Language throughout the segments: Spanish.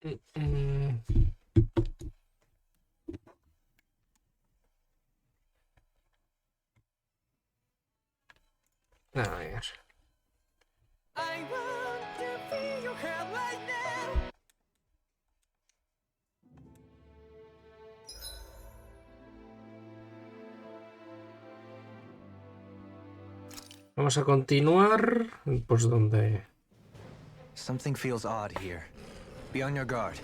A ver. Vamos a continuar. Pues donde. Something feels odd here. Be on your guard.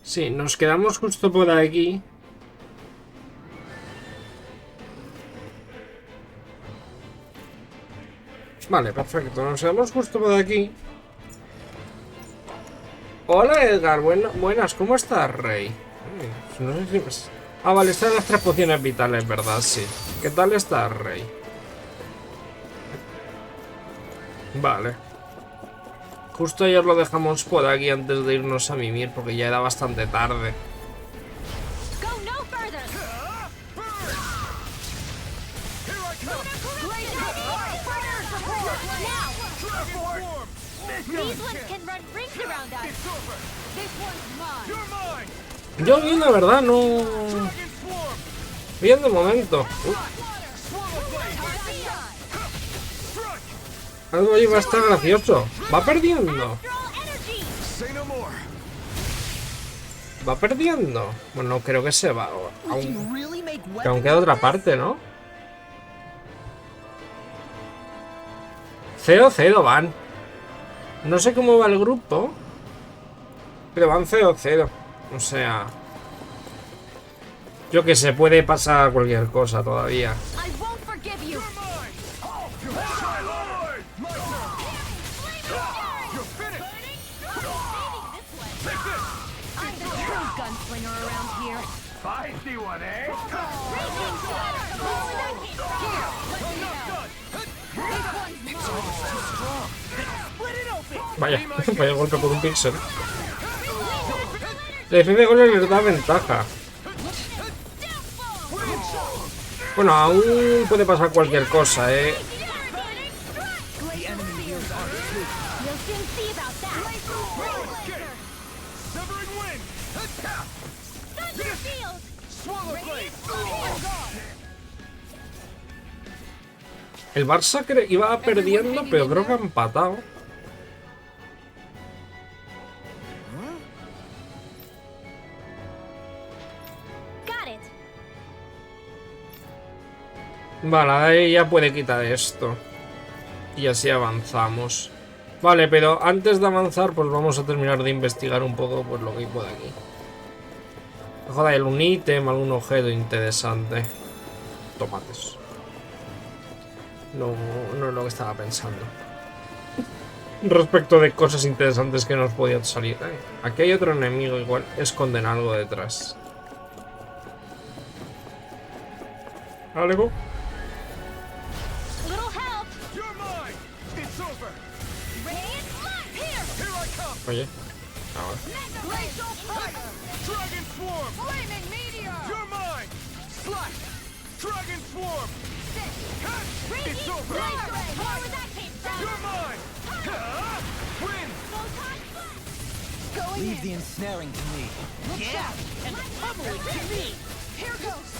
Sí, nos quedamos justo por aquí. Vale, perfecto. Nos quedamos justo por aquí. Hola, Edgar. Buenas. ¿Cómo estás, Rey? No sé si... Ah, vale. Están las 3 pociones vitales, ¿verdad? Sí. ¿Qué tal estás, Rey? Vale. Justo ayer lo dejamos por aquí antes de irnos a mimir porque ya era bastante tarde. Yo bien, la verdad, no... Bien de momento. Algo ahí va a estar gracioso. Va perdiendo. Va perdiendo. Bueno, creo que se va. Que aún queda otra parte, ¿no? 0-0 van. No sé cómo va el grupo, pero van 0-0. O sea... Yo que sé, puede pasar cualquier cosa todavía. Vaya, vaya golpe por un píxel. La defensa de goles les da ventaja. Bueno, aún puede pasar cualquier cosa, El Barça iba perdiendo, pero creo que ha empatado. Vale, ahí ya puede quitar esto. Y así avanzamos. Vale, pero antes de avanzar, pues vamos a terminar de investigar un poco pues lo que hay por aquí. Joder, un ítem, algún objeto interesante. Tomates. No es lo que estaba pensando. Respecto de cosas interesantes que nos podían salir. Aquí hay otro enemigo igual. Esconden algo detrás. ¿Algo? Oye, ahora. Leave the ensnaring to me. Yeah, and the pummeling to me. Here goes.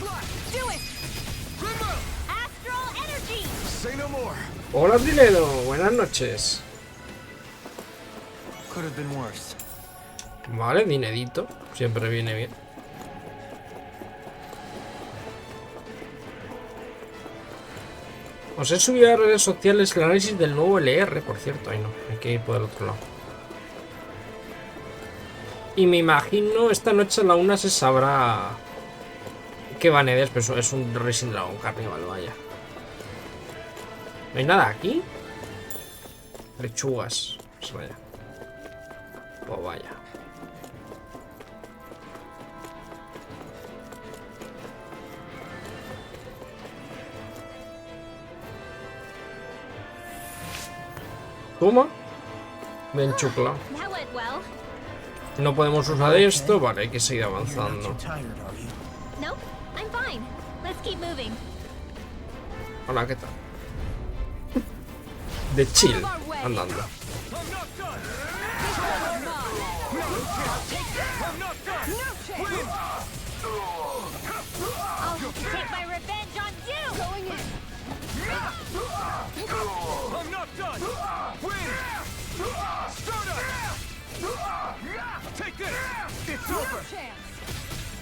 Do it. Astral energy. Say no more. Hola, Diledo. Buenas noches. Could have been worse. Vale, dinerito. Siempre viene bien. Os he subido a redes sociales el análisis del nuevo LR, por cierto. Ahí no, hay que ir por el otro lado. Y me imagino esta noche a la 1 se sabrá qué Vanedes, pero es un Racing Dragon Carnival, vaya. ¿No hay nada aquí? Lechugas. Pues vaya. Pues vaya. Toma. Bien chucla. No podemos usar esto. Vale, hay que seguir avanzando. Hola, ¿qué tal? De chill, andando. I'm not done. No chance. I'll have to take my revenge on you. Going in. I'm not done! Win! Start up! Take this! It's No over! chance.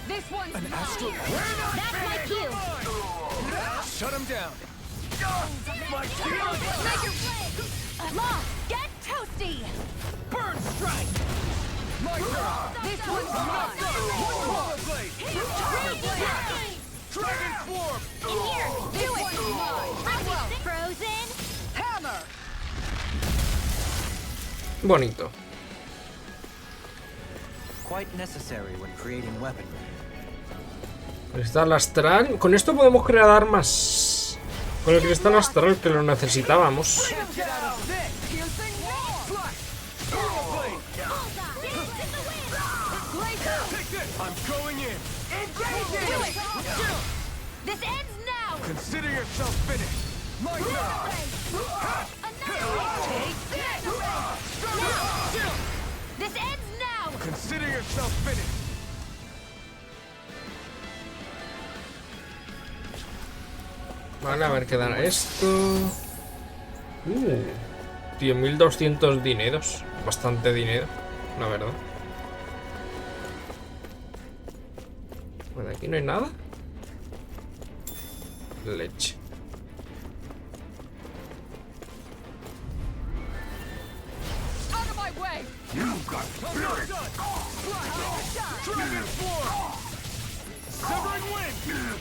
This one's An mine. astral... That's my cue. Shut him down! My Make your play. Law, get toasty. burn strike! My turn! This one's mine. Power blade! Dragon swarm! In here, do it. Frozen. Hammer! Bonito. Quite necessary when creating weaponry. Cristal astral. Con esto podemos crear armas. Con el cristal astral que lo necesitábamos. Get out of this! Slash! Power blade! Take this! I'm going in! Do it. This ends now. Consider yourself finished! My turn! Take this. This ends now. Consider yourself finished! Vale, a ver qué dará esto. 10.200 dineros. Bastante dinero, la verdad. Bueno, aquí no hay nada. Leche. Out of my way. Dragon swarm! Severing wind!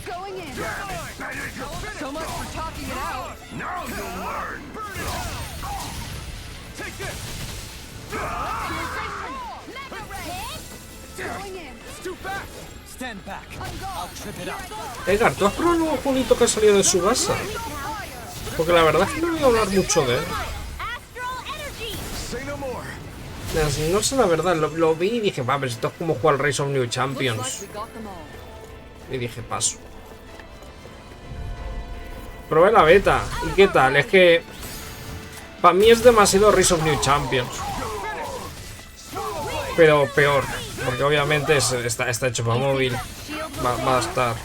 Going in. So much for talking it out! Now you'll learn! Burn it out! Take this! Mega ray. Going in. Scoot back! Stand back. I'm gone. I'll trip it up. Edgar, ¿tú has probado el nuevo jueguito que ha salido de su casa? Porque la verdad es que no he oído hablar mucho de él. Astral energy. Say no more! No sé la verdad, lo vi y dije, va, pero esto es como jugar al Race of New Champions. Y dije, paso. Probé la beta. ¿Y qué tal? Es que... Para mí es demasiado Race of New Champions. Pero peor. Porque obviamente está hecho para móvil. Va a estar...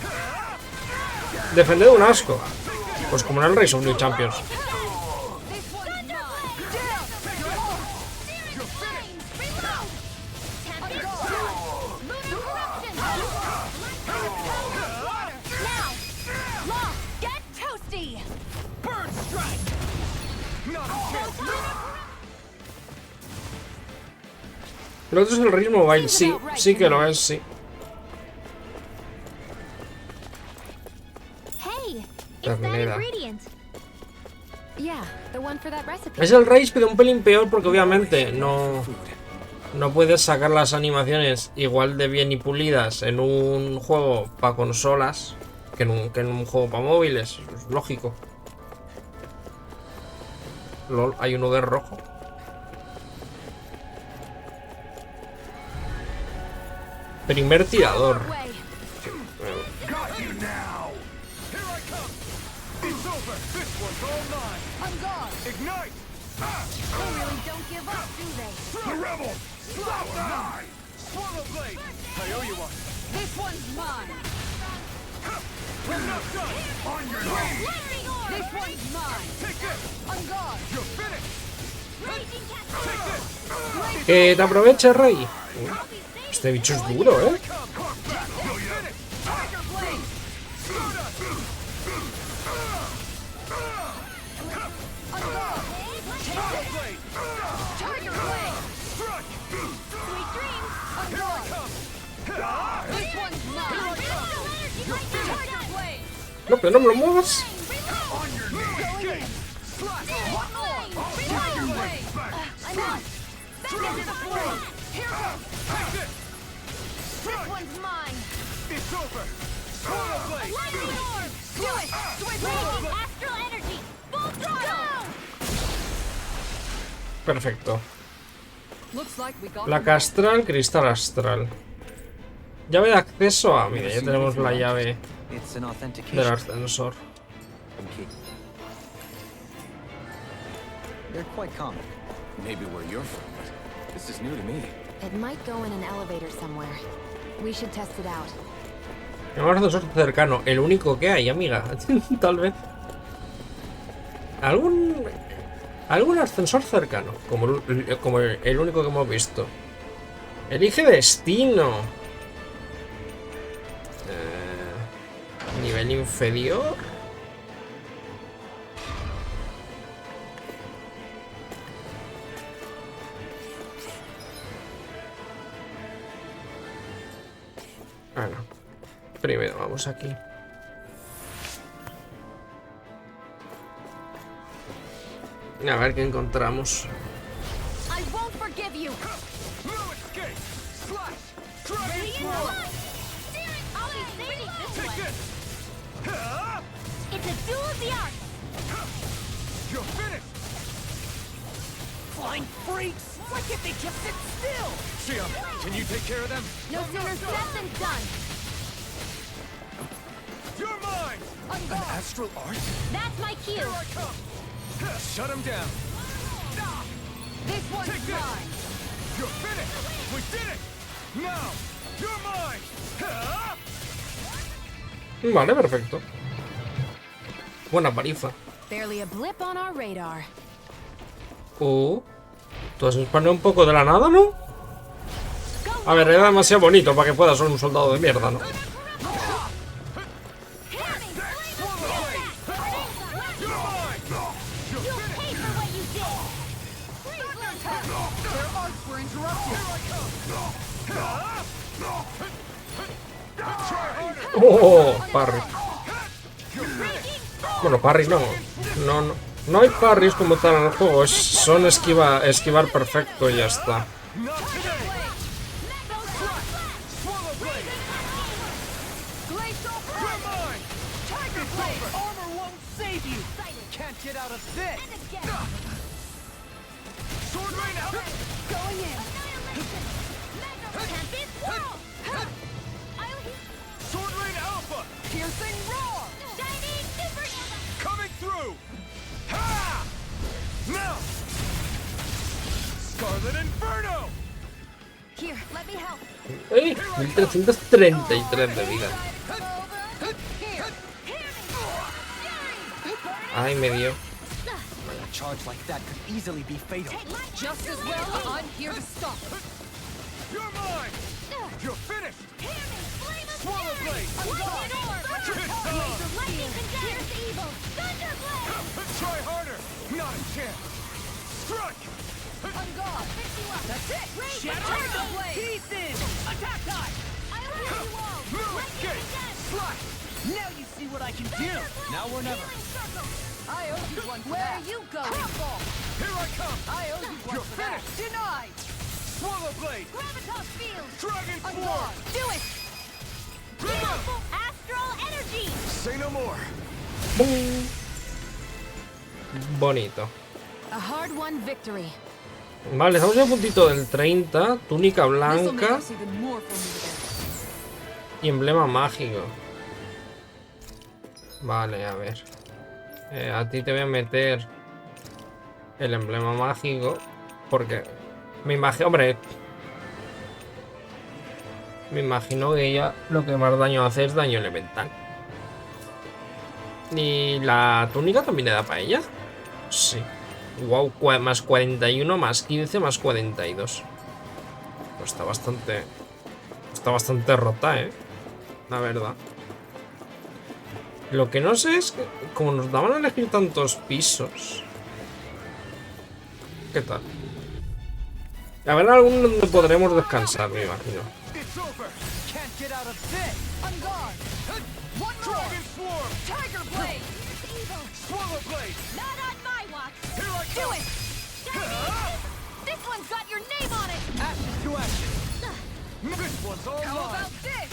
Defender un asco. Pues como en el Race of New Champions. This one's mine. Now, Law, get toasty. Burn strike! Not a chance! Lo otro es el Race Mobile. Sí que lo es, sí. Hey, it's that that ingredient. Yeah, the one for that recipe. Es el Race, pero un pelín peor porque obviamente no puedes sacar las animaciones igual de bien y pulidas en un juego para consolas que en un juego para móviles. Es lógico. LOL, hay uno de rojo. Primer tirador. Way. Got you now! Here I come! It's over! This one's all mine! I'm gone. Ignite! They really don't give up, do they? The rebel! Stop that! Swallow blade! I owe you one! This one's mine. We're not done! On your knees! Lightning orb. This one's mine. Take this! I'm gone. You're finished! Raging Take cascade. this! Que te aproveche, Rey. Este bicho es duro, ¿eh? Come! You're finished! Tiger blade! Shoot us! I'm gone. Swallow blade! Tiger blade. Strike! Sweet dreams. I'm Here I gone. come! This one's mine. Tiger blade. No, pero no me lo muevas. On your knees! Going in. Slash! Tiger blade. I'm out. Back into the flame. Here goes! Take this! This Strike! one's mine. It's over! Swallow blade! Lightning orb. Do it. Raging astral energy. Full throttle. Perfecto. Looks like we got La castral, cristal astral. Llave de acceso a... Mira, ya tenemos la llave It's an del authentication ascensor. key. They're quite common. Maybe where you're from, but this is new to me. It might go in an elevator somewhere. We should test it out. Un ascensor cercano, el único que hay, amiga. Tal vez. Algún ascensor cercano, como el único que hemos visto. Elige destino. Nivel inferior. Bueno, primero vamos aquí. A ver qué encontramos. I won't forgive you. No escape! Slash! Ready Dragon and Swirl! run. I'll be saving this Take one. this! Ha! It's a duel of the arts. You're finished! Flying freaks! Why can't they just sit still? Shia, can you take care of them? No sooner said than done. You're mine! An astral art? That's my cue. Here I come! Shut him down! This one's Take this! mine. You're finished! We did it! Now, you're mine! Ha! Vale, perfecto. Buena paliza. Barely a blip on our radar. Tú has expandido un poco de la nada, ¿no? A ver, era demasiado bonito para que pueda ser un soldado de mierda, ¿no? Oh, parry. Bueno, parry no. No hay parries como tal en el juego. Son esquivar perfecto y ya está. Not today! Swallow Blade! Glacial You're Blade. mine! Tiger Blade. Armor won't save you! Can't get out of this! And again. Sword Rain out! Going in. Annihilation. Tempest Whirl. Sword Rain Alpha! Piercing Roar. Shining Supernova. Coming through! Ha! Now! Scarlet Inferno! Here, let me help. 1333 de vida. Ay, me dio. A charge like that could easily be fatal. Just as well, I'm here to stop. You're mine! You're finished! Swallow Blade! Try harder! Not a chance! Strike! That's it! Shatter Blade! Pieces! Attack time! No escape! Slash! Now you see what I can do! Now or never. I owe you one. Where are you going? Here I come! I owe you one. You're finished! Denied! Swallow Blade! Gravitas Field! Dragon Swarm! Do it! Beautiful astral energy! Say no more! Bonito. A hard-won victory. Vale, estamos ya a puntito del 30. Túnica This'll make blanca us even more formidable. y emblema mágico. Vale, a ver. A ti te voy a meter el emblema mágico. Porque me imagino, hombre, me imagino que ella lo que más daño hace es daño elemental. ¿Y la túnica también le da para ella? Sí. Wow, más 41, más 15, más 42. Pues está bastante rota, la verdad. Lo que no sé es que, como nos daban a elegir tantos pisos, ¿qué tal? A ver, algún donde podremos descansar, me imagino. It's over! Can't get out of this! On guard! One more! Dragon Swarm! Tiger Blade! Swallow Blade! Not on my watch! Here I Do come! it! This one's got your name on it! Ashes to ashes! This one's all How mine! about this?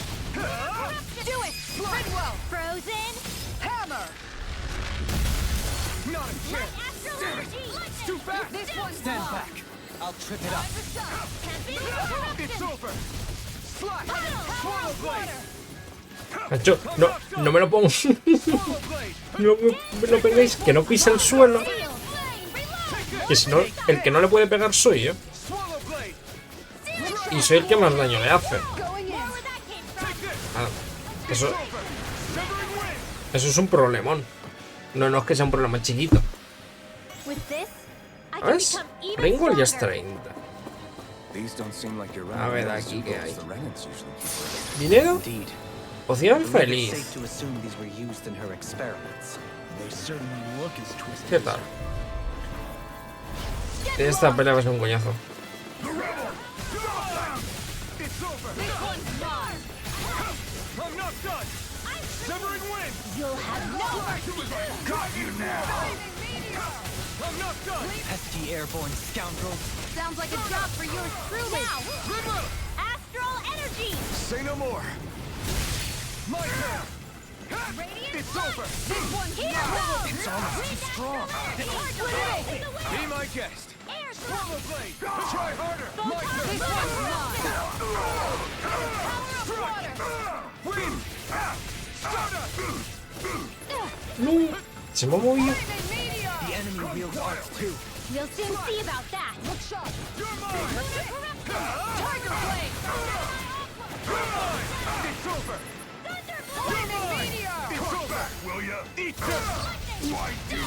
Do it! Ridwell! Frozen! Hammer! Not a My chance! astral Damn it! energy! Too fast! This one's Stand mine. back. I'll trip it up. It's over! Slash! Swallow Blade! Nacho, no me lo pongo. Swallow Blade! No me lo peguéis, que no pise el suelo. Que si no, el que no le puede pegar soy yo. Swallow Blade! Y soy el que más daño le hace. Going in. Where that came from? Ah, eso es un problemón. No, no es que sea un problema chiquito. With this, I can ¿Ves? become even Pringle ya es stronger. 30. These don't seem like your A ver, run-of-the-mill aquí qué hay. Zugos the Renans usually keep. ¿Dinero? Indeed. Poción I believe it's feliz. safe to assume these were used in her experiments. They certainly look as twisted. ¿Qué tal? Esta pelea va a ser un coñazo. I'm not done. Severing wind. You'll have no I'm not done. Pesky airborne scoundrels. Sounds like a job for yours truly. Now, Good move. astral energy. Say no more. My turn. Radiant It's light. over. This one's now. It's almost too strong. Be my guest. Air Swallow blade. Try harder. My turn. This one's mine. Wind. Stardust. No, se me ha movido. The enemy wields arts too. We'll soon see about that. Look sharp. You're mine. Tiger blade. It's over. Thunderblade. It's over. Will ya? Eat this. Why do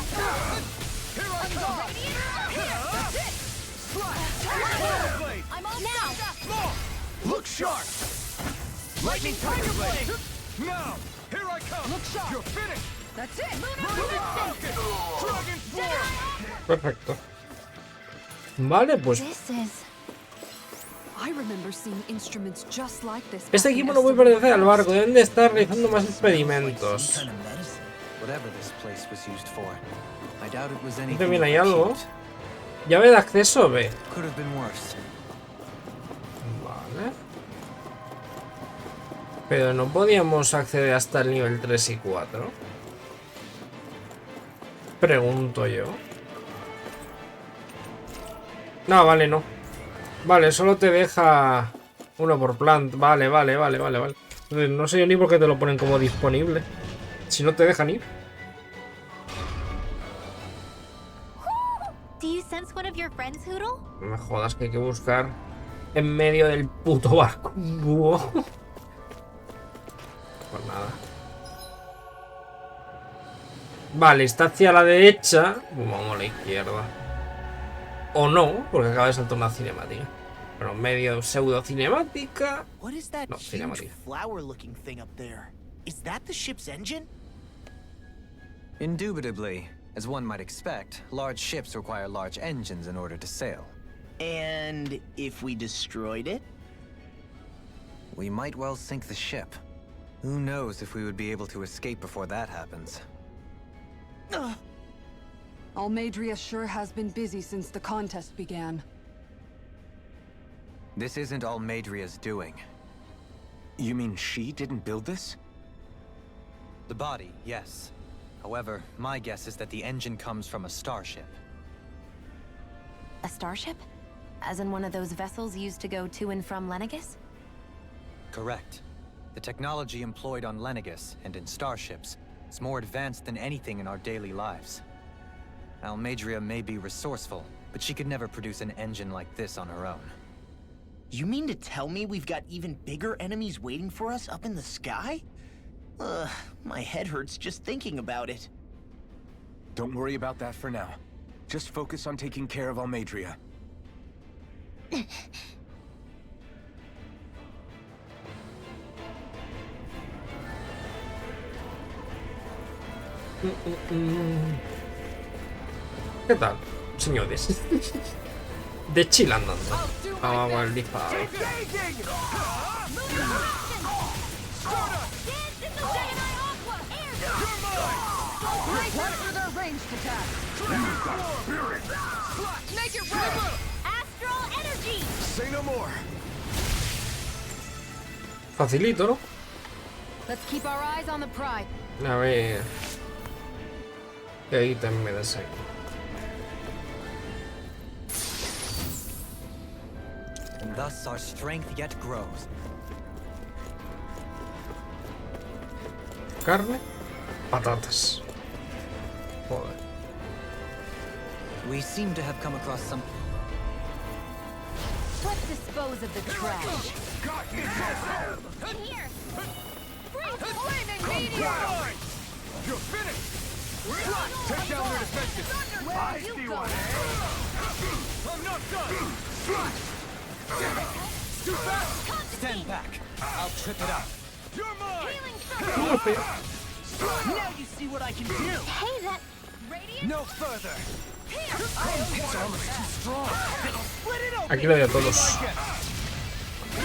Here I come. That's it. Swallow blade. I'm all now. More. Look sharp. Lightning tiger blade. Now. Here I come. Look sharp. You're finished. That's it. Dragon form. Perfecto. Vale, pues This is... I remember seeing instruments just like this. este equipo no puede pertenecer al barco. Deben de estar realizando más experimentos. Kind of medicine. Whatever this place was used for, I doubt it was anything También hay but algo. cute. Llave de acceso B. Could have been worse. Vale. Pero no podíamos acceder hasta el nivel 3 y 4. Pregunto yo. No, vale, no. Vale, solo te deja uno por plant. Vale. No sé yo ni por qué te lo ponen como disponible. Si no te dejan ir. Do you sense one of your friends, Hoodle? No me jodas que hay que buscar en medio del puto barco. Buah. Pues nada. Vale, está hacia la derecha. Vamos a la izquierda. O no, porque acaba de saltar una cinemática. Pero medio pseudo cinemática. What is that No, huge cinemática. flower-looking thing up there? Is that the ship's engine? Indubitably, as one might expect, large ships require large engines in order to sail. And if we destroyed it? We might well sink the ship. Who knows if we would be able to escape before that happens. Almadria sure has been busy since the contest began. This isn't Almadria's doing. You mean she didn't build this? The body, yes. However, my guess is that the engine comes from a starship. A starship? As in one of those vessels used to go to and from Lenegis? Correct. The technology employed on Lenegis and in starships is more advanced than anything in our daily lives. Almadria may be resourceful, but she could never produce an engine like this on her own. You mean to tell me we've got even bigger enemies waiting for us up in the sky? Ugh, my head hurts just thinking about it. Don't worry about that for now. Just focus on taking care of Almadria. ¿Qué tal, señores? De chill andando. Vamos a el disparo. Engaging. Right for their ranged attack. Make it right. Astral energy. Say no more. Facilito, ¿no? Let's keep our eyes on the prize. A ver. ¿Qué ítem me das ahí? And thus our strength yet grows. Carne, patatas. Joder. We seem to have come across some... Let's dispose of the trash. In here. Flaming meteor! You're finished! Take down their defenses! Where you go? I'm not done! Too fast! Stand back. I'll trip it up. You're mine! Healing circle. Now you see what I can do! Hey, that radiant. No further. Its armor's too strong! Split it open! Aquí le doy a todos.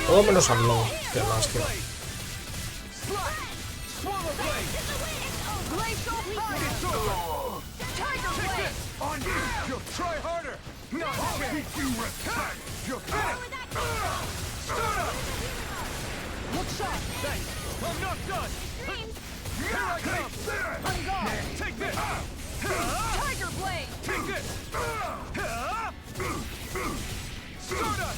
Todo menos al lobo. Qué lástima. Swallow blade! Glacial fire. It's over! Tiger blade. On you! You'll try harder! Not a chance! You respect! You're finished! Start up! Look sharp! Thanks! I'm not done! Dreams. Here I come! On guard! Take this! Tiger blade! Take this! Start up!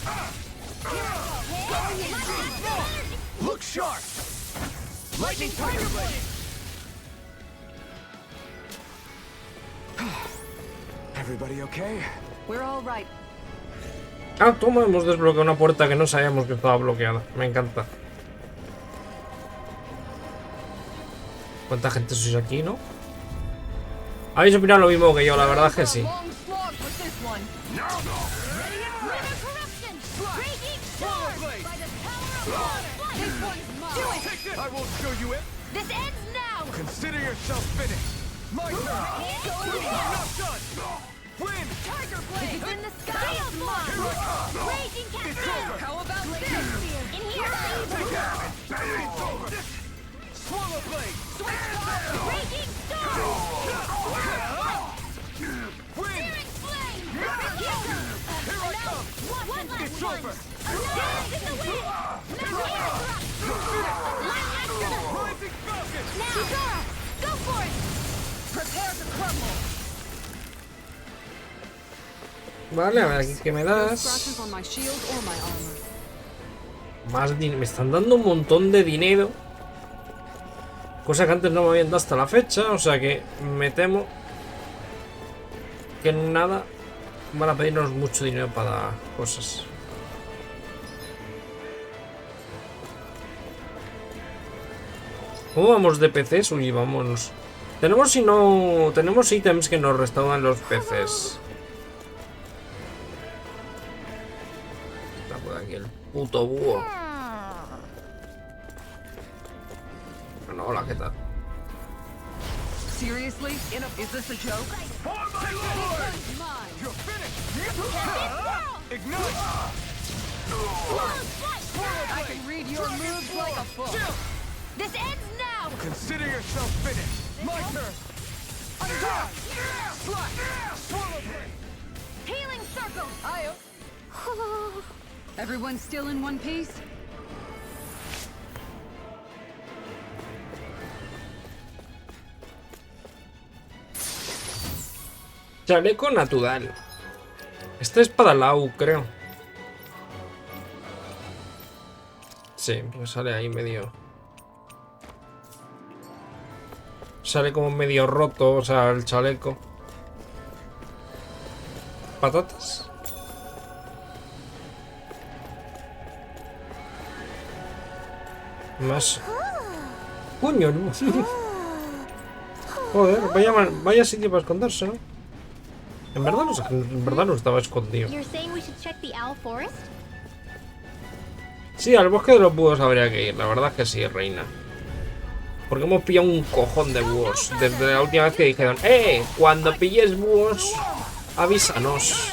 Look sharp! Lightning tiger blade! Everybody okay? We're all right. Ah, toma, hemos desbloqueado una puerta que no sabíamos que estaba bloqueada. Me encanta. ¿Cuánta gente sois aquí, no? Habéis opinado lo mismo que yo, la verdad es que sí. Long slog with this one. Corruption. Raging storm. By the power of water. This one's mine. Do it. Take this! I won't show you it! This ends now. Consider yourself finished! My turn! I'm not done! Win! Tiger blade. It's in the sky. Raging cascade. How about this? In here. It's over! Swallow blade! Raging storm. Win! Searing flame. Here I come! One last It's one. over! Dance in the wind. Now air thrust. Rising Falcon! Now. Zora, go for it. Prepare to crumble. Vale, a ver aquí que me No das. scratches on my shield or my armor. Más dinero. Me están dando un montón de dinero. Cosa que antes no me habían dado hasta la fecha. O sea que me temo que nada van a pedirnos mucho dinero para cosas. ¿Cómo vamos de PCs? Uy, vámonos. Tenemos si no. Tenemos ítems que nos restauran los PCs. Está por aquí el puto búho. Bueno, hola, ¿qué tal? Seriously? Is this a joke? Mine! Mine. You're finished! Ignite! I can read your moves like a book. This ends now. Consider yourself finished! My turn! Swallow blade! Healing circle. Everyone still in one piece? Chaleco natural. Esta es para Lau, creo. Sí, pues sale ahí medio. Sale como medio roto, o sea, el chaleco. Patatas. Más. Coño, no. Joder, vaya sitio para esconderse, ¿no? En verdad no estaba escondido. You're saying we should check the Owl Forest? Sí, al bosque de los búhos habría que ir, la verdad es que sí, reina. Porque hemos pillado un cojón de búhos. Desde la última vez que dijeron, cuando pilles búhos, avísanos.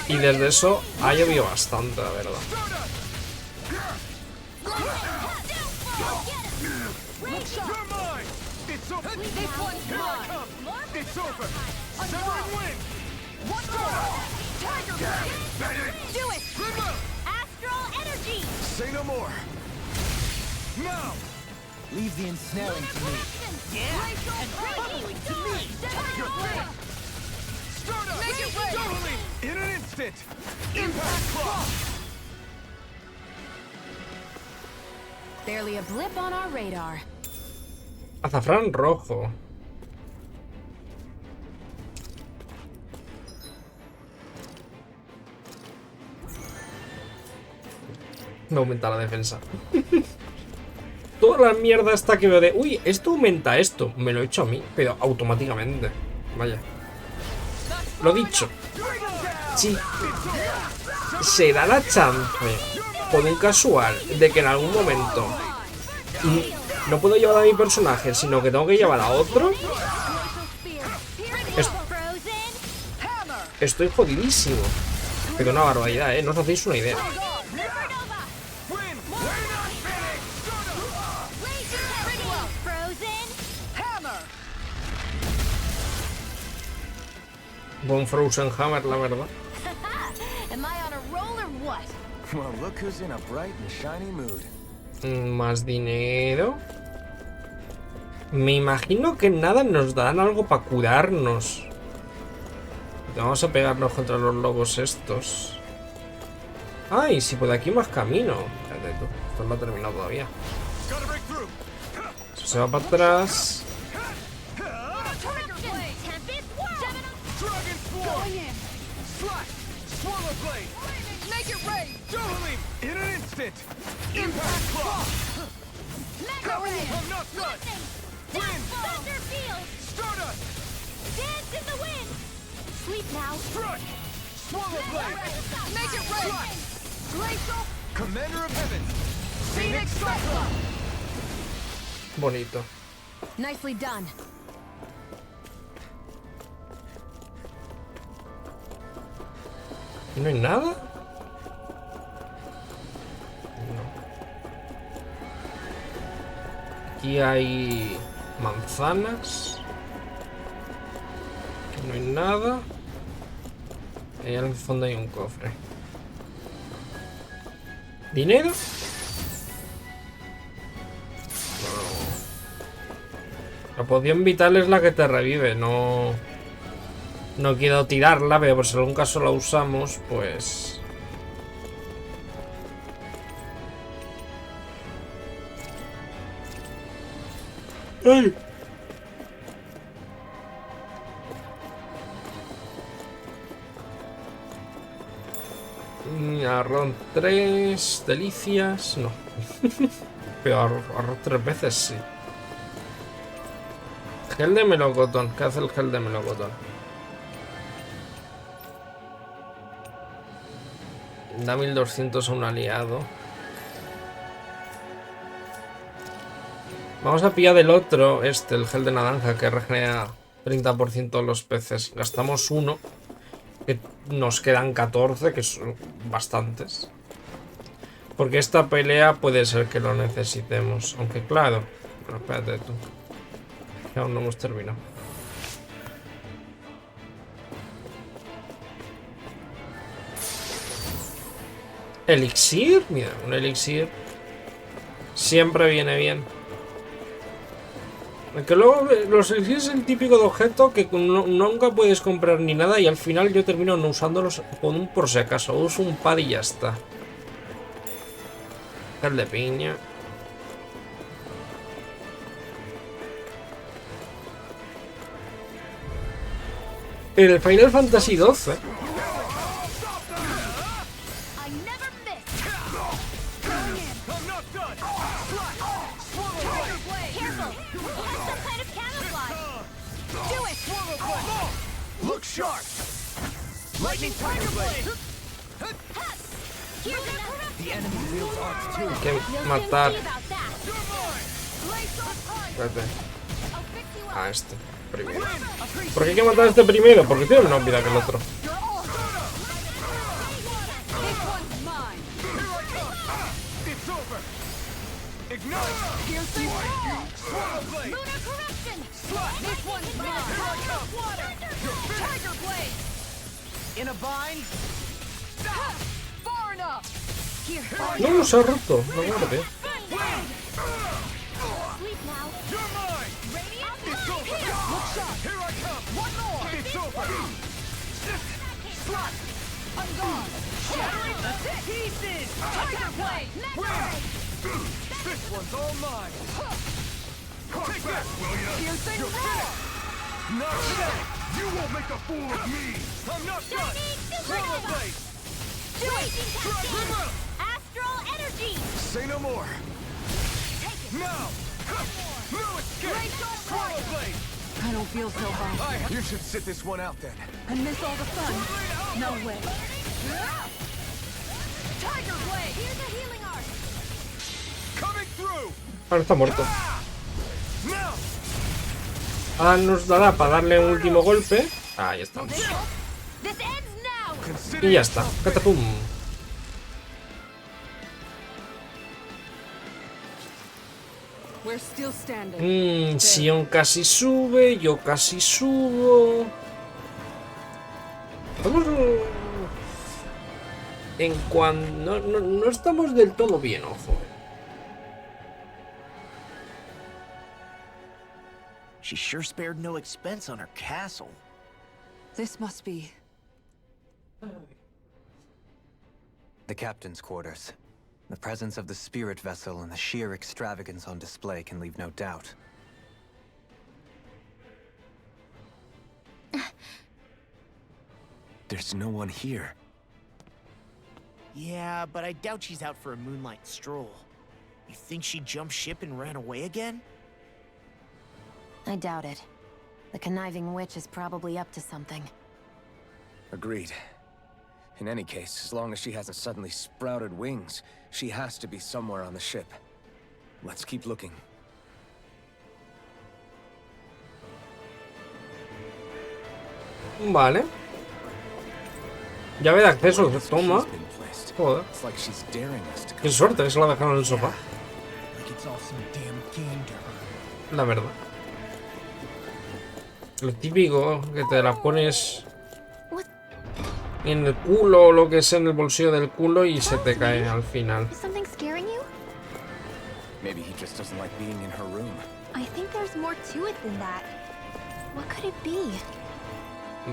Y desde eso ha llovido bastante, la verdad. You're mine! It's over! This one's mine. It's over! Severing wind! One more. Tiger blade. Do it! Astral energy! Say no more! Now! Leave the ensnaring to me. Yeah! And raging storm! You're finished! Start up! Make it way. Totally! In an instant! Impact clock! Barely a blip on our radar. Azafrán rojo. Me aumenta la defensa. Toda la mierda esta que veo de... Uy, esto aumenta esto. Me lo he hecho a mí, pero automáticamente. Vaya. Lo dicho. Sí. Se da la chance, por un casual, de que en algún momento no puedo llevar a mi personaje, sino que tengo que llevar a otro. Estoy jodidísimo. Pero una barbaridad, ¿eh? No os hacéis una idea. Buen Frozen Hammer, la verdad. Well, look who's in a bright and shiny mood. Más dinero. Me imagino que nada nos darán algo para curarnos. Vamos a pegarnos contra los lobos estos. Ay, si por aquí más camino. Espérate tú, esto no ha terminado todavía. Eso se va para atrás. Bonito. Nicely done. ¿No hay nada? Aquí hay manzanas. Aquí no hay nada. Y ahí al fondo hay un cofre. ¿Dinero? No. La poción vital es la que te revive, no... No quiero tirarla, pero por si en algún caso la usamos, pues... ¡Ay! Arroz 3, delicias, no. Pero arroz 3 veces sí. Gel de melocotón, ¿qué hace el gel de melocotón? Da 1200 a un aliado. Vamos a pillar del otro, el gel de naranja, que regenera 30% los peces. Gastamos uno, que nos quedan 14, que son bastantes. Porque esta pelea puede ser que lo necesitemos. Aunque claro, pero espérate tú, que aún no hemos terminado. ¿Elixir? Mira, un elixir siempre viene bien. Aunque luego los elixirs es el típico de objeto que nunca puedes comprar ni nada y al final yo termino no usándolos con un por si acaso. Uso un pad y ya está. Gel de piña. En el Final Fantasy XII hay que matar. Espérate. A este primero. ¿Por qué hay que matar a este primero? Porque tiene menos vida que el otro. No, se ha roto. No guarde. energy! Say no more. Now! No escape! Swallow blade! I don't feel so hot. You should sit this one out then. And miss all the fun. No way. Tiger blade! Here's a healing art! Coming through! Ahora está muerto. Now! Ahora nos dará para darle un último golpe. Ahí estamos. This ends now! Consider Y ya está. Catapum. We're still standing. Sion casi sube, yo casi subo. Vamos en cuando no estamos del todo bien, ojo. She sure spared no expense on her castle. This must be... The captain's quarters. The presence of the spirit vessel and the sheer extravagance on display can leave no doubt. There's no one here. Yeah, but I doubt she's out for a moonlight stroll. You think she jumped ship and ran away again? I doubt it. The conniving witch is probably up to something. Agreed. In any case, as long as she hasn't suddenly sprouted wings, she has to be somewhere on the ship. Let's keep looking. Vale. Llave de acceso, toma. Joder. It's like she's daring us to Qué suerte que se la dejaron en el sofá. Like it's all some damn game to her. La verdad. Lo típico, que te la pones en el culo o lo que sea, en el bolsillo del culo y se te cae al final. Is something scaring you? Maybe he just doesn't like being in her room. I think there's more to it than that. What could it be?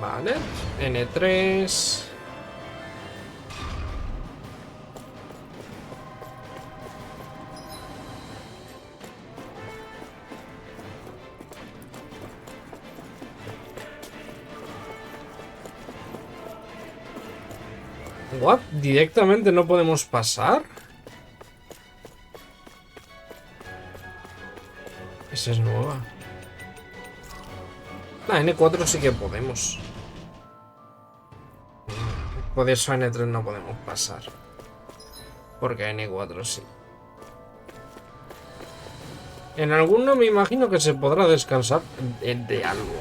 Vale. N3. What? ¿Directamente no podemos pasar? Esa es nueva. La N4 sí que podemos. Por eso a N3 no podemos pasar. Porque a N4 sí. En alguno me imagino que se podrá descansar de algo.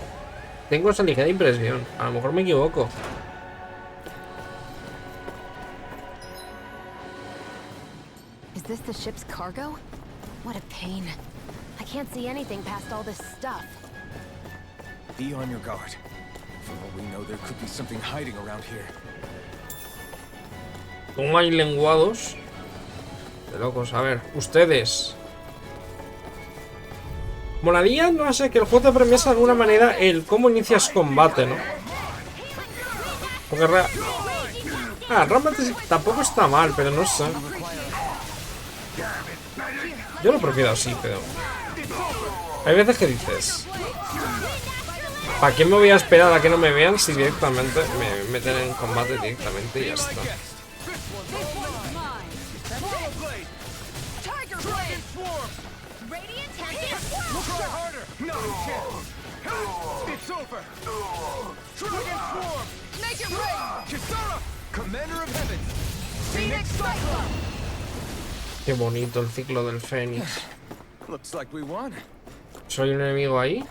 Tengo esa ligera impresión. A lo mejor me equivoco. Is this the ship's cargo? What a pain. I can't see anything past all this stuff. Be on your guard. For all we know, there could be something hiding around here. ¿Cómo hay lenguados? De locos. A ver, ustedes. Molaría, no sé, que el juego te premiase de alguna manera el cómo inicias combate, ¿no? Porque realmente tampoco está mal, pero no sé. Yo lo prefiero así, pero... Hay veces que dices... ¿Para qué me voy a esperar a que no me vean si directamente me meten en combate directamente y ya está? Qué bonito el ciclo del Fénix. ¿Soy un enemigo ahí?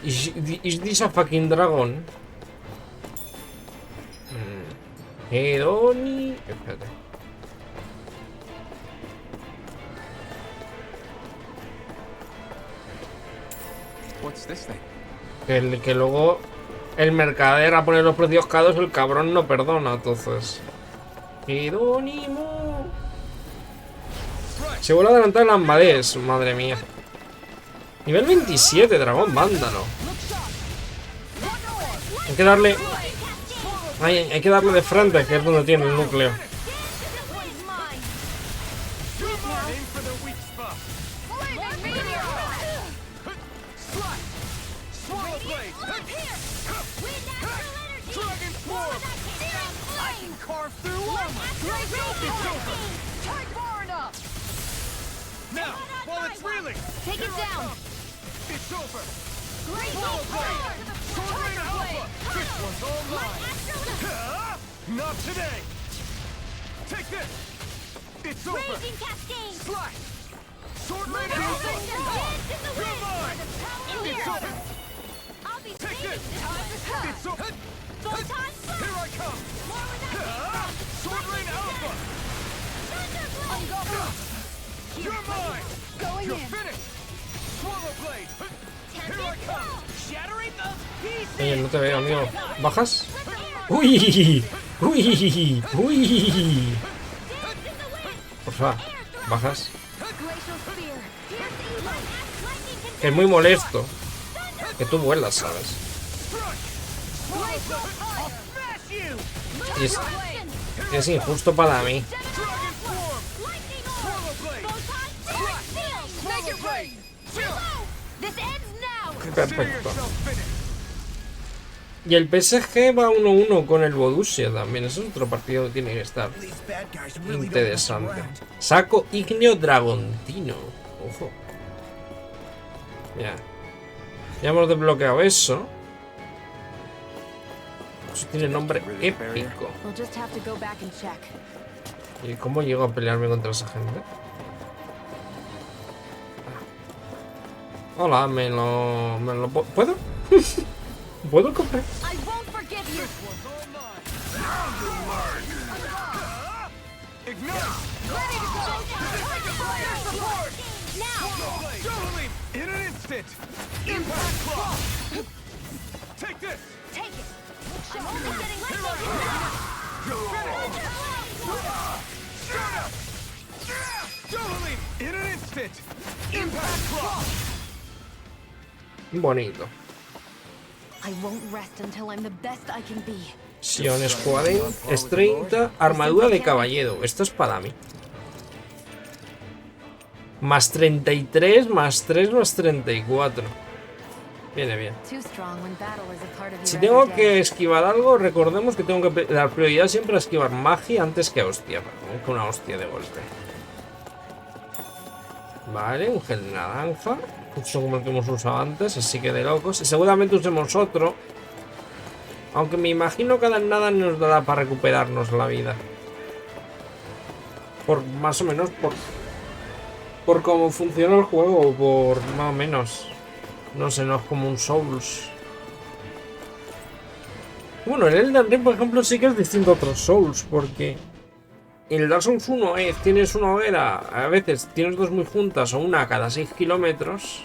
Is this a fucking dragon? Hedoni... Espérate. Que luego el mercader a poner los precios caros, el cabrón no perdona, entonces. Hedónimo. Se vuelve a adelantar el Ambadés, madre mía. Nivel 27, dragón vándalo. Hay que darle... hay que darle de frente, que es donde tiene el núcleo. carve through armor. Tight far enough! Now, while it's reeling, Take it down! it's over. Great Sword Rain Alpha. This one's all mine. Ah, not today. Take this. It's over. Raging Cascade! Slash. Sword Rain Dance Alpha. in the You're wind! mine. In It's here! over. I'll be Take saving this. this. It's over. Photon Slash! Here I come. More with that Ah, Sword Rain Alpha. Thunderblade! You're mine. Going You're in. finished. Swallow Blade. Here I come. Shattering those pieces. Oye, no te veo, amigo. ¿Bajas? ¡Uy! ¡Uy! ¡Uy! Porfa, bajas. Glacial Spear. Que es muy molesto que tú vuelas, ¿sabes? Smash you. Y es injusto para mí. Dragon Form. Swallow Blade. Swallow Blade. This ends now! Consider Perfecto. yourself finished. Y el PSG va 1-1 con el Borussia también. Eso es otro partido que tiene que estar These bad guys really don't mess interesante. around. Saco Igneo Dragontino. Ojo. Ya. Ya hemos desbloqueado eso. Eso tiene nombre épico. We'll just have to go back and check. ¿Y cómo llego a pelearme contra esa gente? Hola, me lo ¿puedo? ¿Puedo coger? I won't forgive you! Ignite. Ready to go! Fire support. Now! Double leap in an instant. Impact block. Take this. Take it! I'm only getting Here I lightning! come. You're finished. Start up. Double leap in an instant. Impact block. Bonito. I won't rest until I'm the best I can be. Sion es 40, es 30, armadura de caballero. Esto es para mí. Más 33, más 3, más 34. Viene bien. Too strong when battle is a part of Si your tengo everyday. que esquivar algo, recordemos que tengo que dar prioridad siempre a esquivar magia antes que a hostia. Que una hostia de golpe. Vale, un gel naranja. Justo como el que hemos usado antes, así que de locos. Y seguramente usemos otro. Aunque me imagino que nada nos dará para recuperarnos la vida. Por más o menos por cómo funciona el juego, por más o menos. No sé, no es como un Souls. Bueno, el Elden Ring, por ejemplo, sí que es distinto a otros Souls, porque en el Dark Souls 1 tienes una hoguera, a veces tienes dos muy juntas o una cada 6 kilómetros.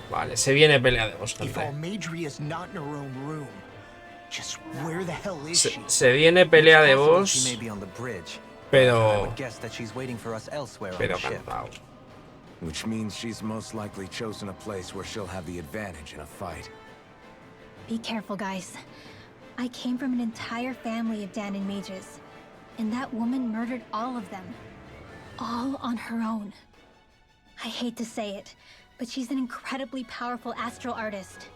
Vale, se viene pelea de boss, If gente. Almadria's not in her own room, just where the hell is she? Se viene pelea de Possible boss, She may be on the bridge. I pero would guess that she's waiting for us elsewhere on the ship. cansado. Which means she's most likely chosen a place where she'll have the advantage in a fight. Be careful, guys. I came from an entire family of Danon mages, and that woman murdered all of them. All on her own. I hate to say it, but she's an incredibly powerful astral artist.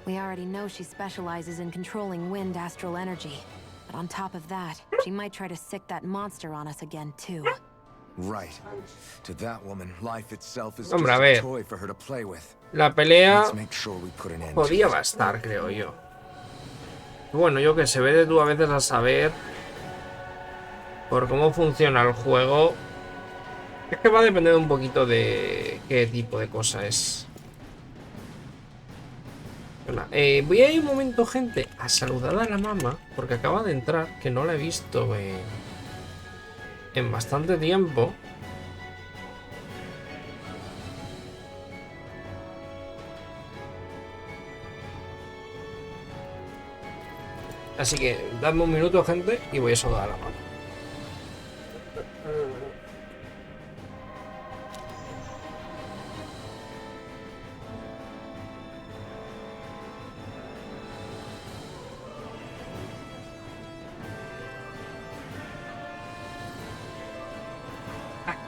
We already know she specializes in controlling wind astral energy. But on top of that, she might try to sick that monster on us again, too. Right. To that woman, life itself is Hombre, just a a ver. toy for her to play with. La pelea Let's make sure we put an end to podía it. bastar, creo yo. Bueno, yo que sé, vete tú a veces a saber por cómo funciona el juego. Es que va a depender un poquito de qué tipo de cosa es. Hola, voy a ir un momento, gente, a saludar a la mamá, porque acaba de entrar, que no la he visto en bastante tiempo. Así que dadme un minuto, gente, y voy a saludar a la mamá.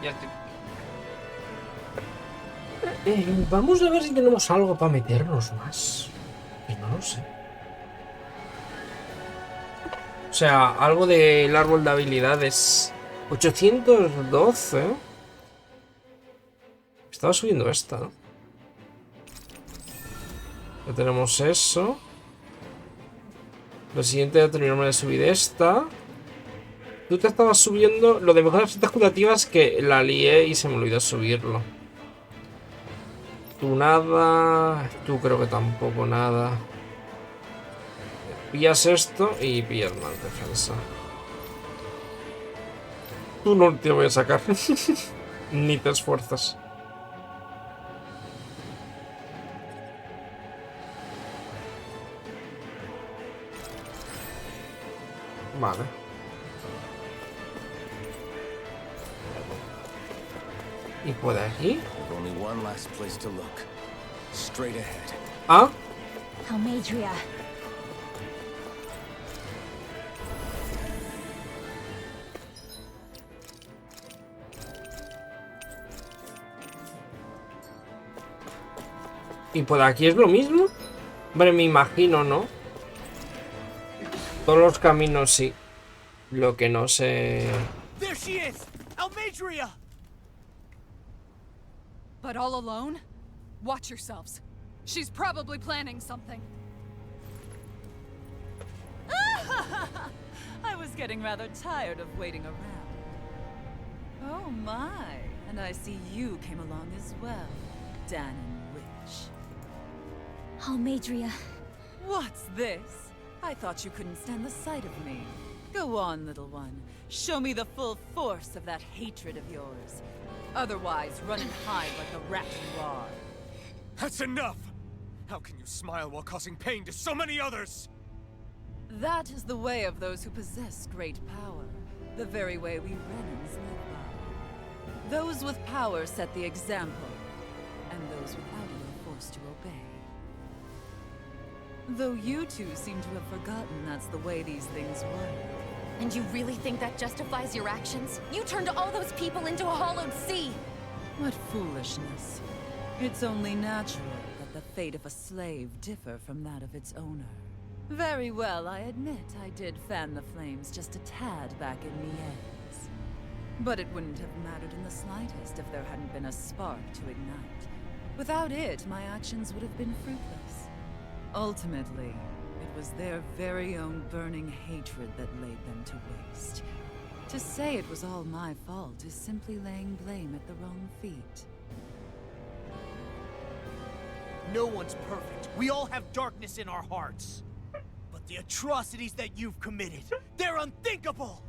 Ya estoy. Vamos a ver si tenemos algo para meternos más. Que no lo sé. O sea, algo del árbol de habilidades. 812. Estaba subiendo esta, ¿no? Ya tenemos eso. Lo siguiente ya terminamos de subir esta. Tú te estabas subiendo. Lo de mejoras curativas que la lié y se me olvidó subirlo. Tú nada. Tú creo que tampoco nada. Pillas esto y pillas más defensa. Tú no te voy a sacar. Ni te esfuerzas. Vale. ¿Y por aquí? Only one last place to look. Straight ahead. Ah. Almadria. ¿Y por aquí es lo mismo? Hombre, me imagino, ¿no? Todos los caminos sí. Lo que no sé... There she is! Almadria! But all alone? Watch yourselves. She's probably planning something. I was getting rather tired of waiting around. Oh my, and I see you came along as well, Dan and Witch. Almadria. What's this? I thought you couldn't stand the sight of me. Go on, little one. Show me the full force of that hatred of yours. Otherwise, run and hide like the rat you are. That's enough! How can you smile while causing pain to so many others? That is the way of those who possess great power. The very way we Renans live by. Those with power set the example, and those without it are forced to obey. Though you two seem to have forgotten that's the way these things work. And you really think that justifies your actions? You turned all those people into a hollowed sea! What foolishness. It's only natural that the fate of a slave differ from that of its owner. Very well, I admit I did fan the flames just a tad back in Mies. But it wouldn't have mattered in the slightest if there hadn't been a spark to ignite. Without it, my actions would have been fruitless. Ultimately, it was their very own burning hatred that laid them to waste. To say it was all my fault is simply laying blame at the wrong feet. No one's perfect. We all have darkness in our hearts. But the atrocities that you've committed, they're unthinkable!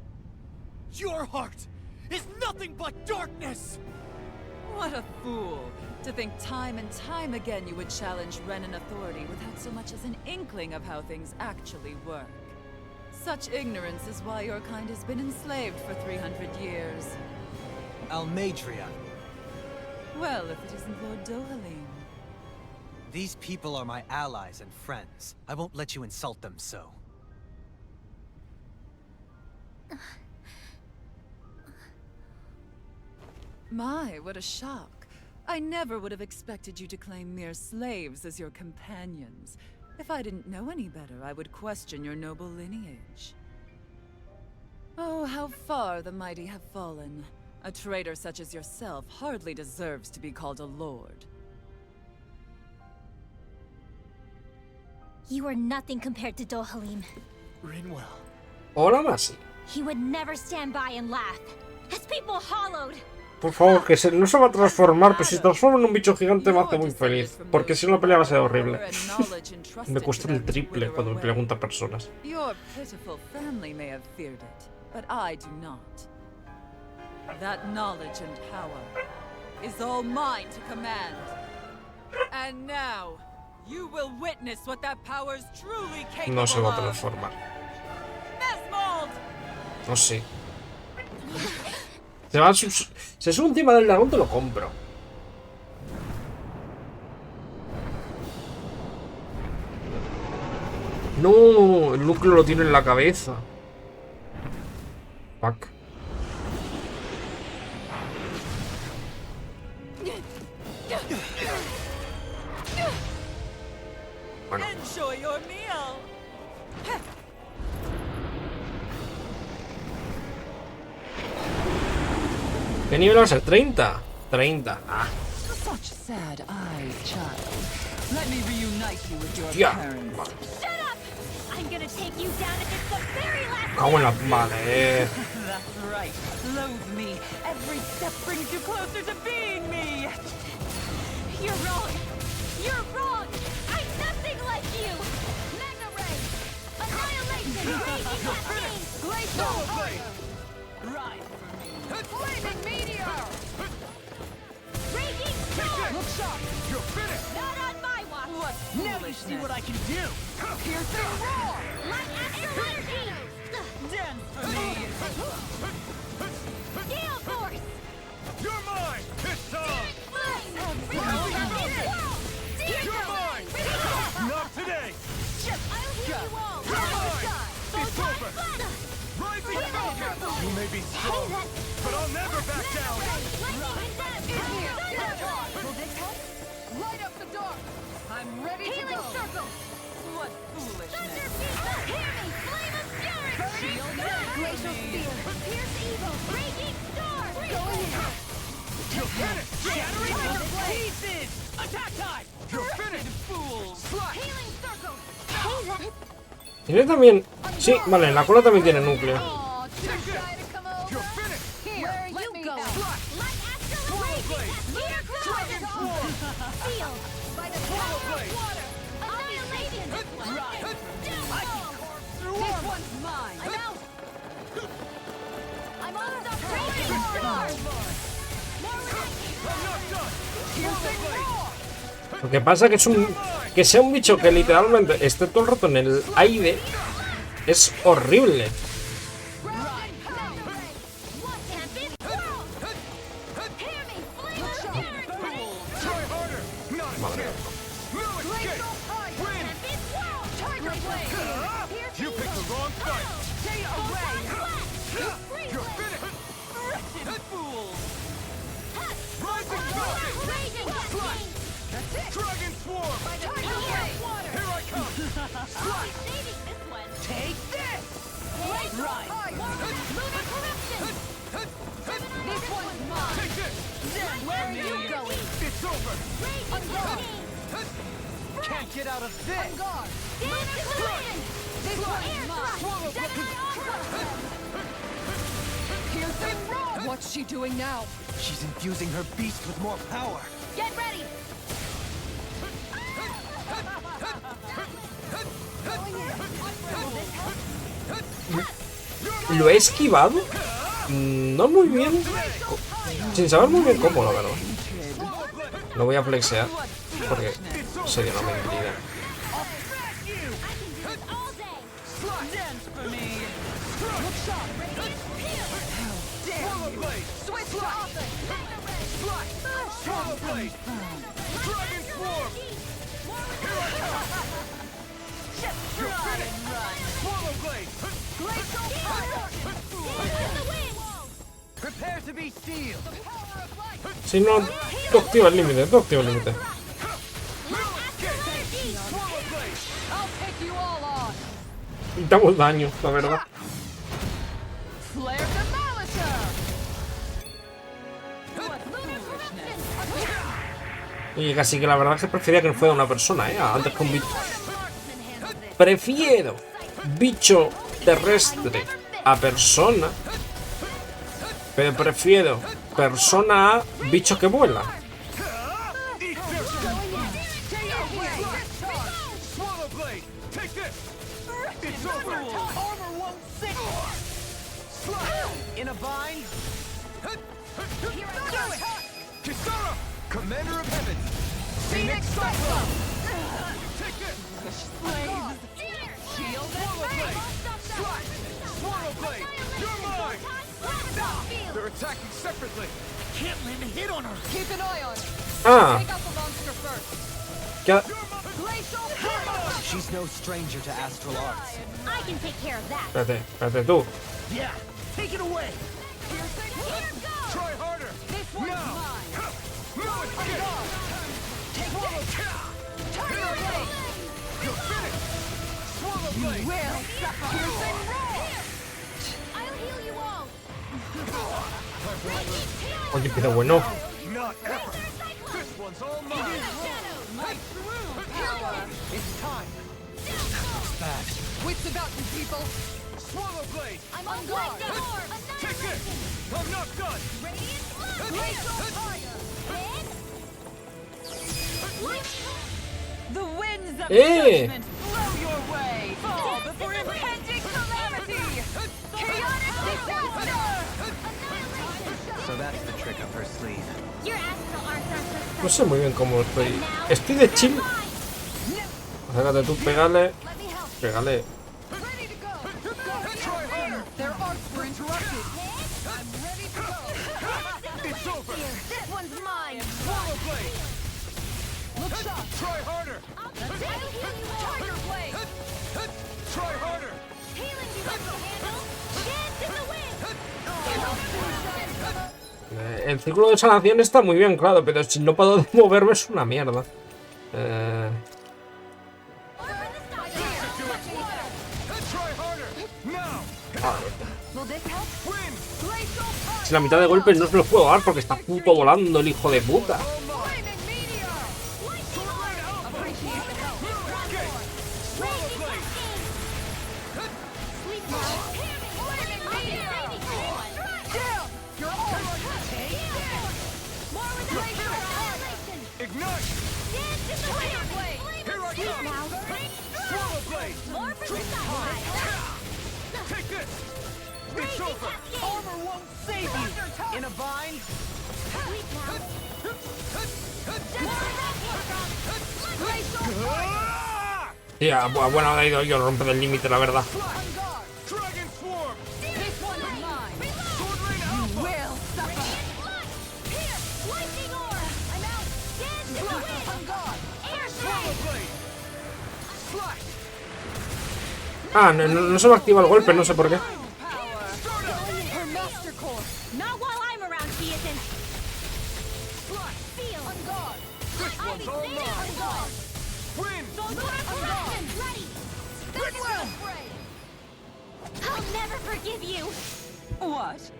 Your heart is nothing but darkness! What a fool! To think time and time again you would challenge Renan authority without so much as an inkling of how things actually work. Such ignorance is why your kind has been enslaved for 300 years. Almadria. Well, if it isn't Lord Dohalim. These people are my allies and friends. I won't let you insult them so. My, what a shock. I never would have expected you to claim mere slaves as your companions. If I didn't know any better, I would question your noble lineage. Oh, how far the mighty have fallen. A traitor such as yourself hardly deserves to be called a lord. You are nothing compared to Dohalim. Rinwell. Hola, Masi. He would never stand by and laugh. His people hollowed. Por favor, que no se va a transformar, pero si se transforma en un bicho gigante me hace muy feliz. Porque si no la pelea va a ser horrible. Me cuesta el triple cuando me pregunta a personas. Your pitiful family may have feared it, but I do not. That knowledge and power is all mine to command. And now, you will witness what that power is truly capable of. No se va a transformar. No sé. Se sube encima del dragón, te lo compro. No, el núcleo lo tiene en la cabeza. Fuck. Bueno. ¿Qué nivel va a ser? 30. 30. Ah. Such sad eyes, child. Let me reunite you with your Tía. parents. Vale. Shut up! I'm gonna take you down against the very last. Cago en la... Vale. That's right. Loathe me. Every step brings you closer to being me. You're wrong. You're wrong. I'm nothing like you. Mega Ray. Annihilation. Raging Cascade. Glacial fire. Rise for me. Flaming meteor. Raging Storm. Look sharp. You're finished! Not on my watch. What Now you see what I can do! Piercing roar. Light Astral Energy. Dance for me. Gale Force. You're mine! This time! Flame. You're mine! Not today! I'll heal you all. You're mine! It's over! Rising Falcon! You may be strong, but I'll never back down! Light up the dark! I'm ready to Healing go! Circle. What foolishness. Thunder Beat. Hear me. Flame of Fury. Shield Glacial Spear. Pierce Evil. Raging Storm. Going in. You're finished! Shattering into pieces! Attack time! You're finished! Fools. Healing Circle. Tiene también... Sí, vale, la cola también tiene núcleo. Aw, too shy to come over? You're finished! Here, Where are let you me going? help. Light Astral Raging Cascade. Dragon Swarm! Sealed by the power of water. Annihilation. Right. Downfall. This one's mine. I'm out. I'm all stuck. Raging Storm. More raging. I'm not done! Piercing roar. Lo que pasa que es un... Que sea un bicho que literalmente esté todo el rato en el aire es horrible. Try harder! Not a chance! No escape! Win! You picked the wrong fight! You're finished! Fools. Rising Falcon! Dragon Swarm! Here I come! Take this. This one's mine. Take this! Where are you going? It's over! Can't get out of this! This one's mine. Piercing roar. What's she doing now? She's infusing her beast with more power! Get ready! Lo he esquivado. No muy bien. Sin saber muy bien cómo, la verdad. Lo voy a flexear. Porque sería una mentira. Dance for me. Look sharp. Swallow Blade! Switch to offense. Swallow Blade! Dragon Swarm! Here I come! You're finished! Swallow Blade! Glacial fire. Prepare to be sealed! Si no, tú activa el límite, tú activa el límite. Swallow Blade! I'll take you all on! Quitamos daño, la verdad. Flare Demolisher! What foolishness. Oye, casi que la verdad es que prefería que fuera una persona, antes que un bicho. Prefiero bicho terrestre a persona. Pero prefiero persona a bicho que vuela. Swallow Blade! Take this! It's over! Armor won't sit! In a bind? Kisara! Commander of Heavens! Phoenix Cyclone. Take this! Slaves. Shield and fate. Swallow Blade! You're mine! They're attacking separately! Can't land a hit on her! Keep an eye on it. Ah, Take out the monster first. que... Glacial fire. She's no stranger to astral arts. I can take care of that. Espérate, espérate tú. Yeah, take it away! Try harder! This one's Now! mine. No escape! Take this. Turn your blade. You're finished! Swallow Blade! Will suffer. Piercing roar. I'll heal you all. Oye, pero bueno. Not ever. This one's all mine. It's time. Bad. Wits about you, people. Swallow blade. I'm on guard. Take this. I'm not done. The winds of Eh. judgment blow your way. Fall before impending calamity. Chaotic disaster. So that's the trick up her sleeve. Your astral arts are No sé muy bien cómo estoy. Estoy de chill. Acércate tú, pégale. Pégale. Ready to go. Try harder. Their arts were interrupted. I'm ready to go. It's over. This one's mine. Swallow blade. Look sharp. Try harder. Tiger blade. Try harder. Healing device to handle. Dance in the wind. El círculo de sanación está muy bien, claro, pero si no puedo moverme es una mierda. Try harder. Now. Win. Si la mitad de golpes no se los puedo dar porque está puto volando el hijo de puta. Ignite. Here I come. Swallow blade. Take this. It's over. Armor won't save you. In a bind? Ah! Tía, bueno, ha ido yo romper el límite, la verdad. Dragon swarm. This one's mine. Sword rain alpha. Will suffer. Swallow blade. Slash. Ah, no se me activa el golpe, no sé por qué. Her master core. Not while I'm around, she isn't. Feel. On guard. This one's all mine. Win. Ready. I'll never forgive you. What?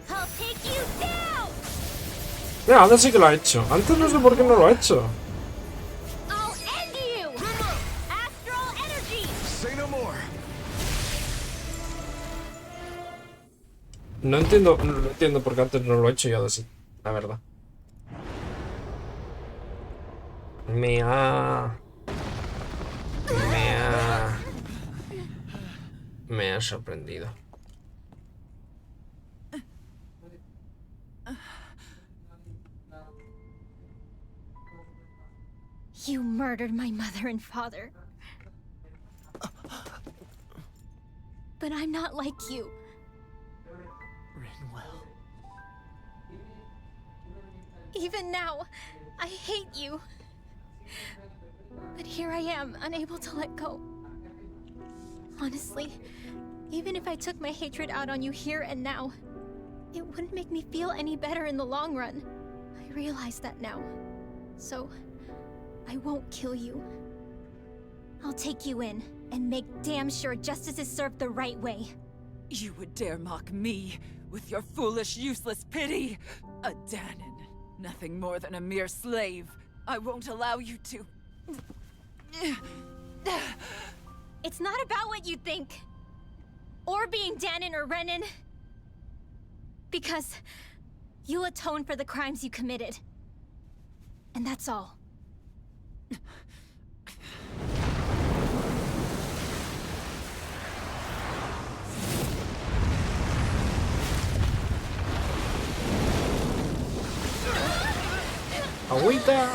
I'll take you down. Mira, ahora sí que lo ha hecho. Antes no sé por qué no lo ha hecho. I'll end you. Astral energy. Say no more. No entiendo por qué antes no lo he hecho y ahora sí, la verdad. Me ha sorprendido. You murdered my mother and father. But I'm not like you. Rinwell. Even now, I hate you. But here I am, unable to let go. Honestly, even if I took my hatred out on you here and now, it wouldn't make me feel any better in the long run. I realize that now. So, I won't kill you. I'll take you in and make damn sure justice is served the right way. You would dare mock me with your foolish, useless pity? A Danon, nothing more than a mere slave. I won't allow you to. It's not about what you think. Or being Danon or Renan. Because you'll atone for the crimes you committed. And that's all. Agüita.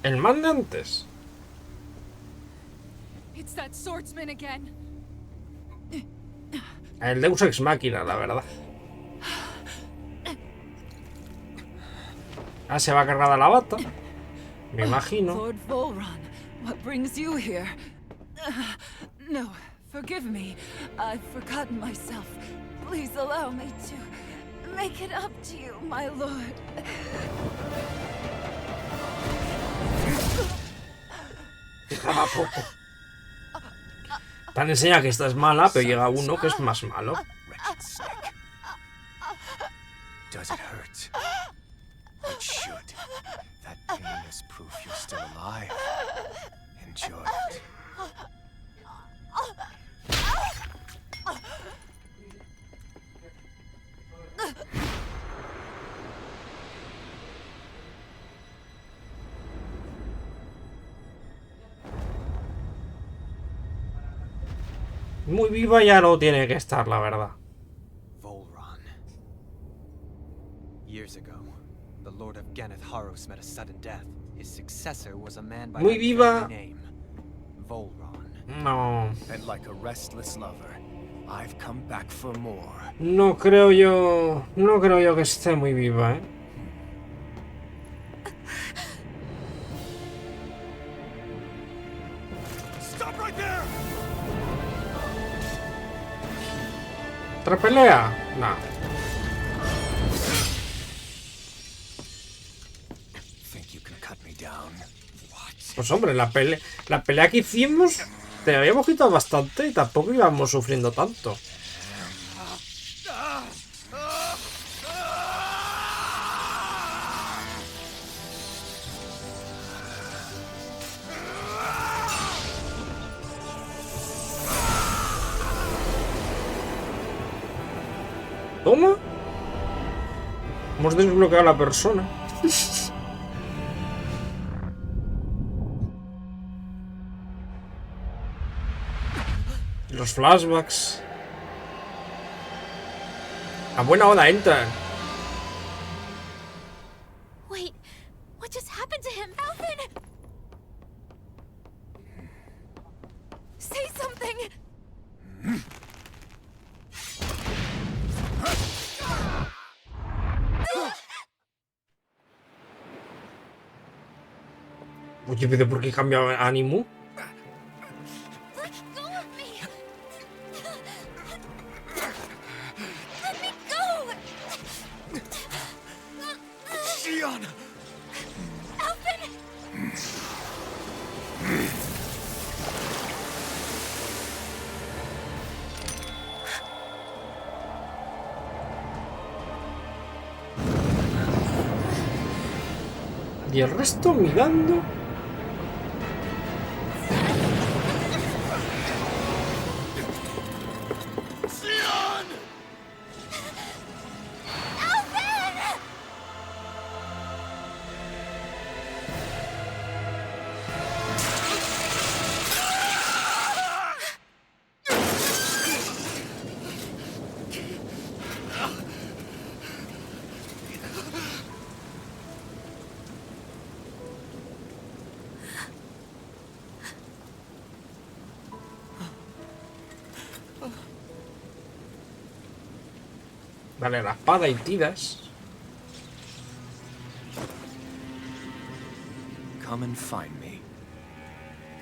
El man de antes. It's that swordsman again. El Deus Ex Machina, la verdad. Ah, se va cargada la bata. Me imagino. Lord Volron, what brings you here? No, forgive me. I've forgotten myself. Please allow me to make it up to you, my lord. Dejaba poco. Te han enseñado que esta es mala, pero llega uno que es más malo. Wretched snake. Does it hurt? It should. That pain is proof you're still alive. Enjoy it. Muy viva ya no tiene que estar, la verdad. Volron. Years ago, the Lord of Ganeth Haros met a sudden death. His successor was a man by Muy that viva. very name, Volron. No. And like a restless lover, I've come back for more. No creo yo... No creo yo que esté muy viva, ¿eh? Stop right there! ¿Otra pelea? No. Think you can cut me down? What? Pues hombre, la pelea que hicimos te habíamos quitado bastante y tampoco íbamos sufriendo tanto. ¿Toma? Hemos desbloqueado a la persona. Los flashbacks. A buena hora entran. Wait, what just happened to him? Alvin! Say something! Oye, pero ¿por qué cambia ánimo? Let go of me! Let me go! Gianna! Alvin! Y el resto mirando. Vale, la espada y tiras. Come and find me.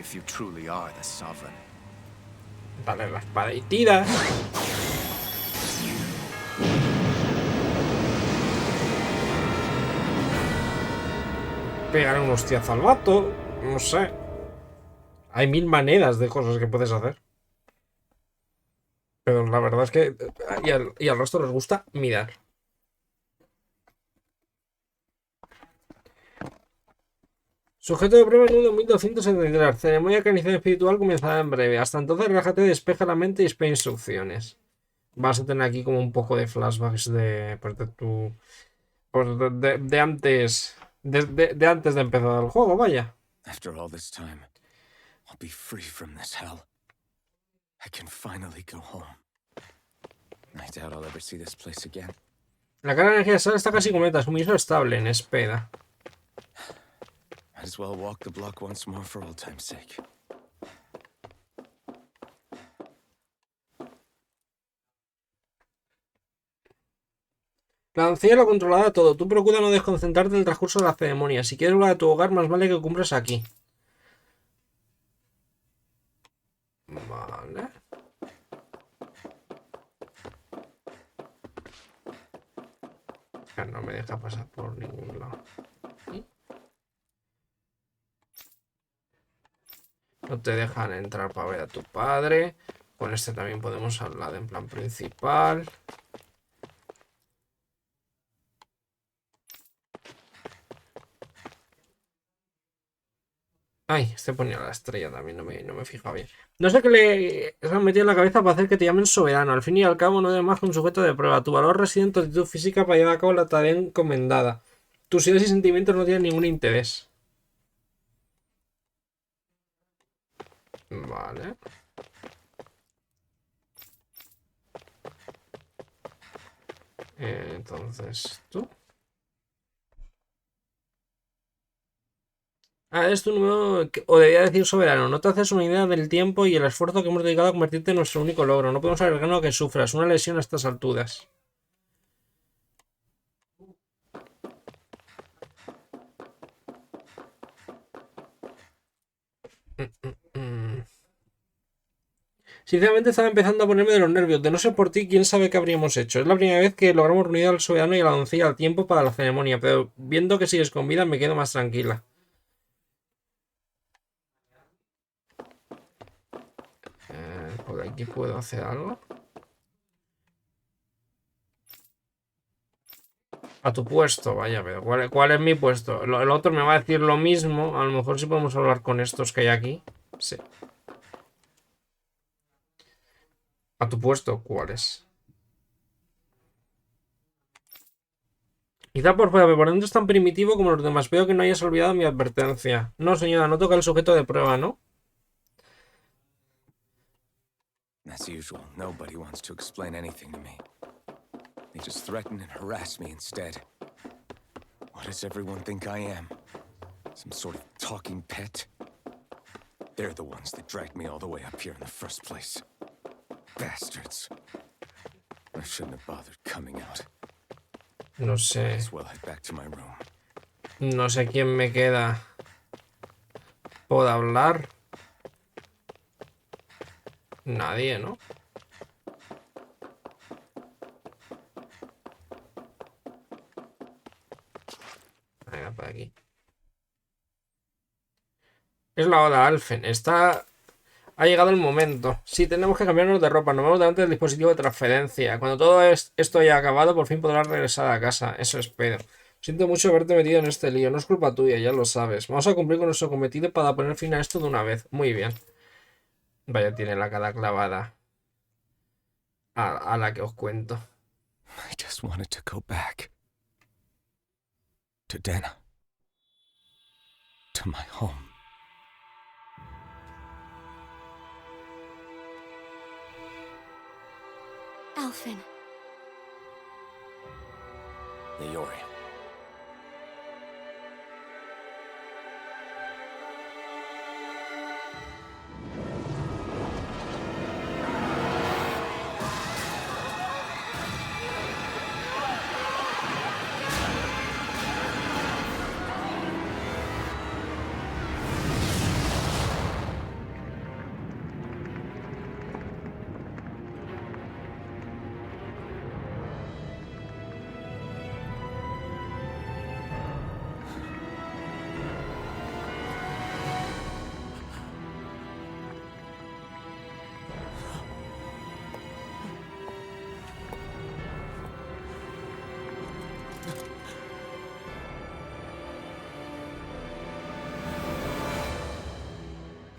If you truly are the sovereign. Vale, la espada y tiras. Pegar un hostiazo al vato. No sé. Hay mil maneras de cosas que puedes hacer. Pero la verdad es que... Y al resto les gusta mirar. Sujeto de prueba número 1273. Ceremonia de canalización espiritual comenzará en breve. Hasta entonces, relájate, despeja la mente y espera instrucciones. Vas a tener aquí como un poco de flashbacks de... Pues de tu... Pues de antes... De antes de empezar el juego, vaya. After all this time, I'll be free from this hell. I can finally go home. I doubt I'll ever see this place again. La carga de energía de sal está casi completa. Suministro estable en espera. Might as well walk the block once more for old time's sake. La doncella lo controlará todo. Tú procura no desconcentrarte en el transcurso de la ceremonia. Si quieres volver a tu hogar, más vale que cumplas aquí. Vale. No me deja pasar por ningún lado. No te dejan entrar para ver a tu padre. Con este también podemos hablar en plan principal. Ay, este ponía la estrella también, no me fija bien. No sé qué le han metido en la cabeza para hacer que te llamen soberano. Al fin y al cabo, no es más que un sujeto de prueba. Tu valor reside en tu actitud física para llevar a cabo la tarea encomendada. Tus ideas y sentimientos no tienen ningún interés. Vale. Entonces, tú. Ah, es tu número, o debía decir soberano. No te haces una idea del tiempo y el esfuerzo que hemos dedicado a convertirte en nuestro único logro. No podemos arriesgarnos a que sufras una lesión a estas alturas. Sinceramente estaba empezando a ponerme de los nervios. De no ser por ti, quién sabe qué habríamos hecho. Es la primera vez que logramos reunir al soberano y a la doncella al tiempo para la ceremonia, pero viendo que sigues con vida me quedo más tranquila. ¿Por aquí puedo hacer algo? A tu puesto, vaya, pero ¿cuál es mi puesto? El otro me va a decir lo mismo. A lo mejor sí podemos hablar con estos que hay aquí. Sí. A tu puesto, ¿cuál es? Quizá por fuera, pero por dentro es tan primitivo como los demás. Veo que no hayas olvidado mi advertencia. No, señora, no toca el sujeto de prueba, ¿no? As usual, nobody wants to explain anything to me. They just threaten and harass me instead. What does everyone think I am? Some sort of talking pet? They're the ones that dragged me all the way up here in the first place. Bastards. I shouldn't have bothered coming out. No sé. As well head back to my room. No sé quién me queda. ¿Puedo hablar? Nadie, ¿no? Venga, por aquí. Es la hora, Alfen. Ha llegado el momento. Sí, tenemos que cambiarnos de ropa. Nos vemos delante del dispositivo de transferencia. Cuando todo esto haya acabado, por fin podrás regresar a casa. Eso espero. Siento mucho haberte metido en este lío. No es culpa tuya, ya lo sabes. Vamos a cumplir con nuestro cometido para poner fin a esto de una vez. Muy bien. Vaya, tiene la cara clavada. A la que os cuento. I just wanted to go back. To Dana. To my home. Alphen. Leori.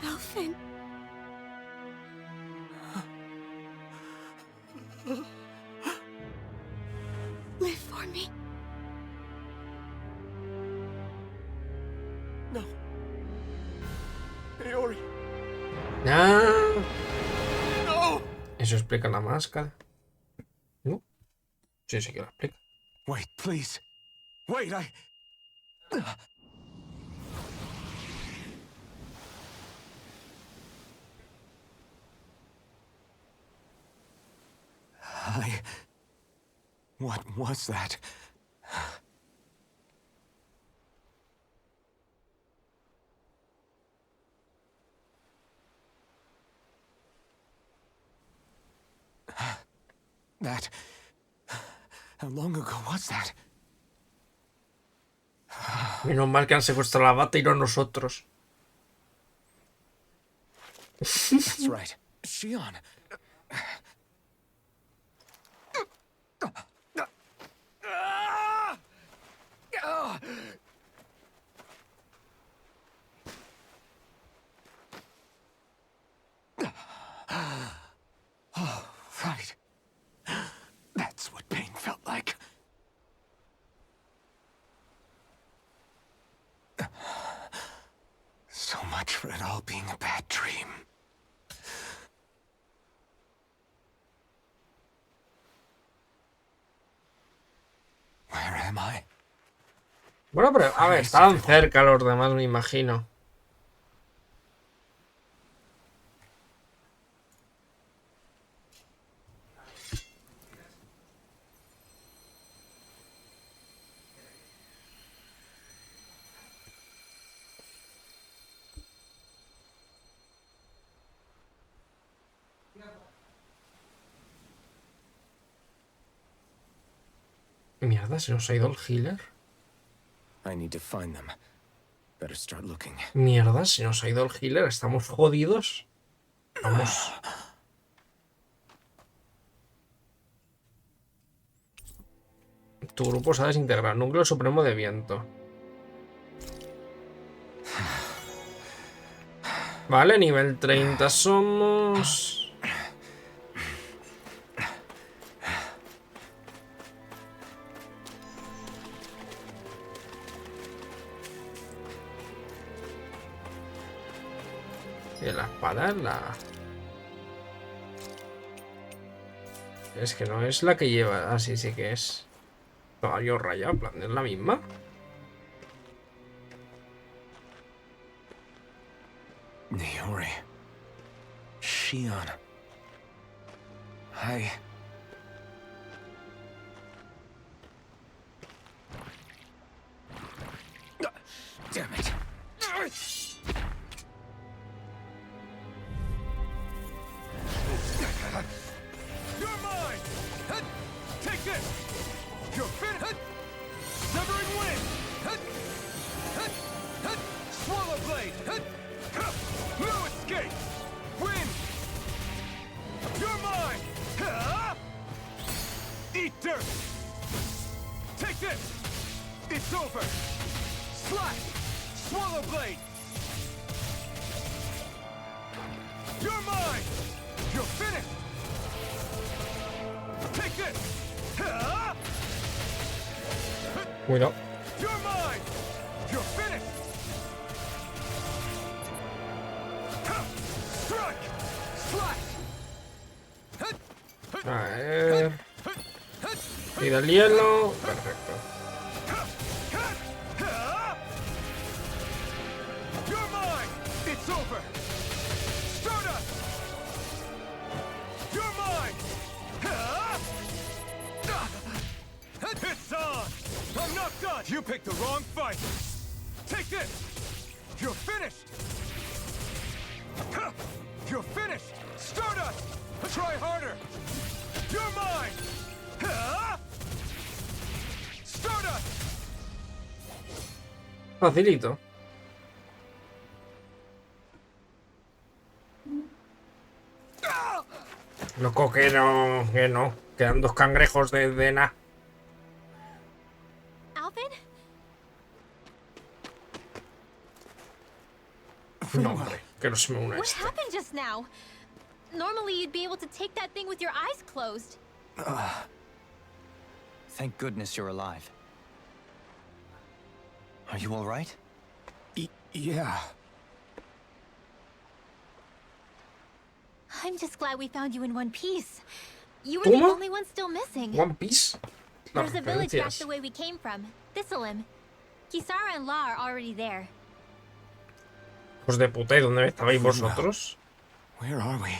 Alphen. Live for me. No. Leori. Ah, No! eso explica la máscara. ¿No? Sí, sí que lo explica. Wait, please. Wait, What was that? That... How long ago was that? Menos mal que han secuestrado a la bata y no a nosotros. That's right. Shion. Oh, right. That's what pain felt like. So much for it all being a bad dream. Where am I? Bueno, pero a ver, estaban cerca los demás, me imagino. Mierda, se nos ha ido el healer. I need to find them. Better start looking. Mierda, se nos ha ido el healer. Estamos jodidos. Vamos. Tu grupo se ha desintegrado. Núcleo supremo de viento. Vale, nivel 30 somos. Y la espada es la... Es que no es la que lleva... Ah, sí, sí que es. Caballo rayado, en plan, es la misma. Niori. Shion. I... Damn it. You're mine! Take this! You're finished! Severing wind! Swallow blade! No escape! Wind! You're mine! Eat dirt! Take this! It's over! Slash! Swallow blade! You're mine! You're finished! Take this! Cuidado. You're mine! You're finished! Strike! Slash! A ver. Tira el hielo. Perfecto. You're mine! It's over! Stardust! You're mine! It's on! I'm not done! You picked the wrong fight! Take this! You're finished! You're finished! Stardust! Try harder! You're mine! Stardust! Facilito. Loco, que no, que no. Quedan dos cangrejos de nada. Alvin? No, hombre, que no se me une What este. happened just now? Normally you'd be able to take that thing with your eyes closed. Thank goodness you're alive. Are you all right? Yeah. I'm just glad we found you in one piece. You were the ¿Cómo? only one still missing. One Piece. Las There's a village back referencias. the way we came from. Thistleim. Kisara and La are already there. Pues de puta, ¿y dónde estabais vosotros? Where are we?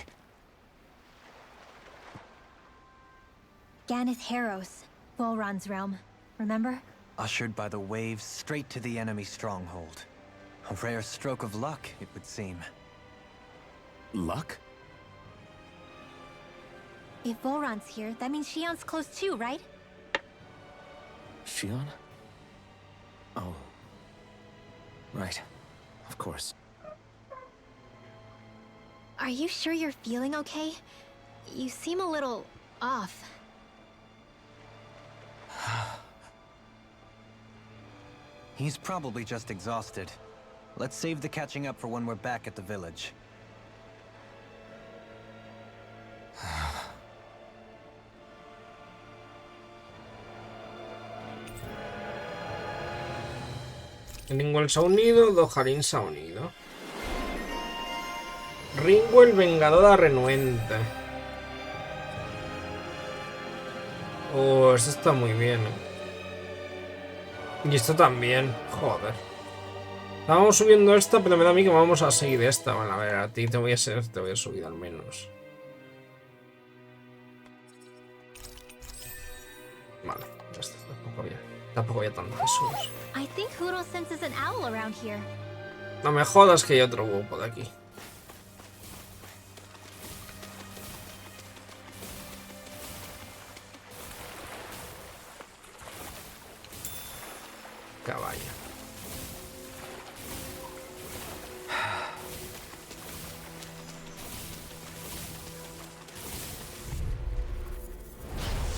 Ganith Harros, Volron's realm. Remember? Ushered by the waves straight to the enemy stronghold. A rare stroke of luck, it would seem. Luck? If Volron's here, that means Shion's close too, right? Shion? Oh. Right. Of course. Are you sure you're feeling okay? You seem a little off. He's probably just exhausted. Let's save the catching up for when we're back at the village. Ringwell se ha unido, Doharin se ha unido. Ringwell, Vengadora Renuente. Oh, esto está muy bien, Y esto también, joder. Estábamos subiendo esta, pero me da a mí que vamos a seguir esta. Bueno, a ver, a ti te voy a subir al menos. Vale, ya está, tampoco había tanto Jesús. I think Huro senses an owl around here. No me jodas que hay otro grupo de aquí. Caballo.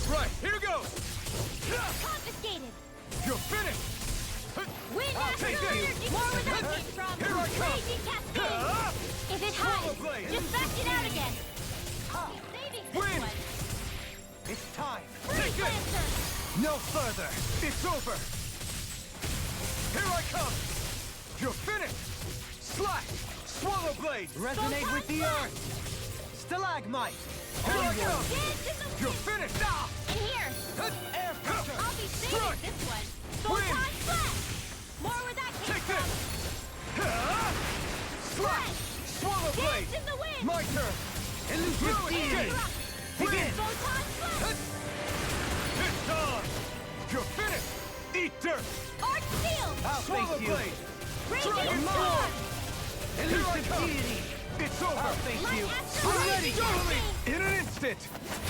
Right, here goes! Confiscated! You're finished! Wind take astral this. energy! More where that came from! Here I come. Raging cascade! If it hides, blade. just back it out again! I'll be saving this Wind. one! It's time! Freeze Lancer! No further! It's over! Here I come! You're finished! Slash! Swallow blade! Resonate with the earth! Stalagmite! Here I come! Dance in the You're finished! Ah! And here! Air filter! I'll be saving Strike. this one! Wind. Photon Flash! More where that came Take from! this! Slash! Swallow blade! Dance in the wind! My turn! Elusive deity! Begin! Photon Flash! It's on! You're finished! Eat dirt! Arch Shield! Swallow blade! Raging Storm! Elusive deity! It's over! Light Astral I'm Energy ready! Totally! Cascade! In an instant!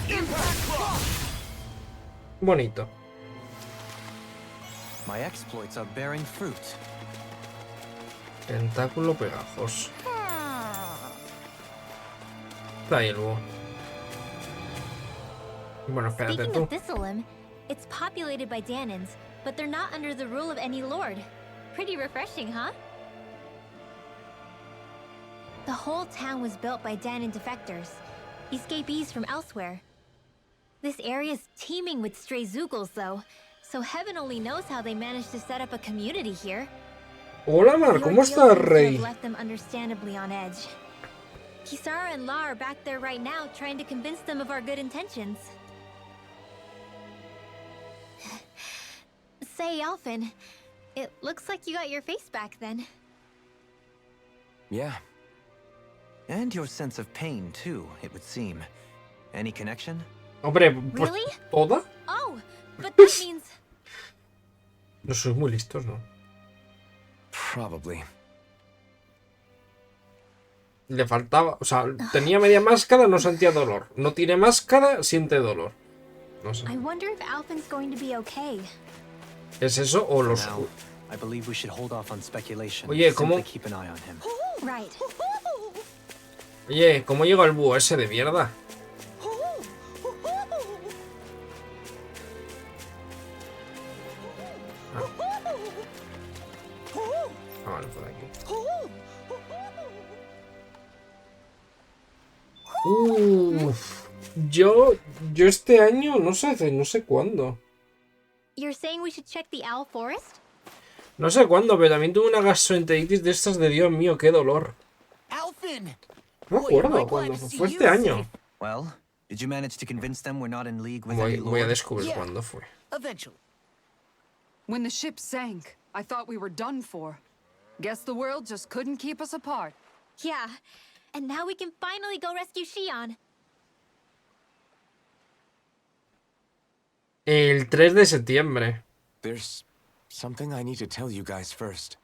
Impact clock! Bonito. My exploits are bearing fruit. Tentáculo pegajoso. Está ahí el búho. Bueno, espérate Speaking tú. of Thistleum, it's populated by Danans, but they're not under the rule of any lord. Pretty refreshing, huh? The whole town was built by Danan defectors, escapees from elsewhere. This area's teeming with stray Zoogles, though, so heaven only knows how they managed to set up a community here. Hola, Mar, The ¿cómo ordeal estás, seems to rey? have left them understandably on edge. Kisara and La are back there right now, trying to convince them of our good intentions. Say, Alphen, it looks like you got your face back then. Yeah. And your sense of pain, too, it would seem. Any connection? Hombre, pues, Really? ¿toda? Oh, but that means... No sois muy listos, ¿no? Probably. Le faltaba, o sea, tenía media máscara, no sentía dolor. No tiene máscara, siente dolor. No sé. I wonder if Alphen's going to be okay. ¿Es eso o los... Now, I believe we should hold off on speculation. Oye, Simply ¿cómo? keep an eye on him. Right. Oye, ¿cómo llegó el búho ese de mierda? Ah, vale, por aquí. Yo este año, no sé cuándo. You're saying we should check the Owl Forest? No sé cuándo, pero también tuve una gastroenteritis de estas de Dios mío, qué dolor. Alphen! No me acuerdo cuándo, fue este año. Well, did you manage to convince them we're not in league with any Voy a lord? descubrir Yeah. cuándo fue. Eventually. When the ship sank, I thought we were done for. Guess the world just couldn't keep us apart. Yeah. And now we can finally go rescue Shion. El 3 de septiembre. There's something I need to tell you guys first.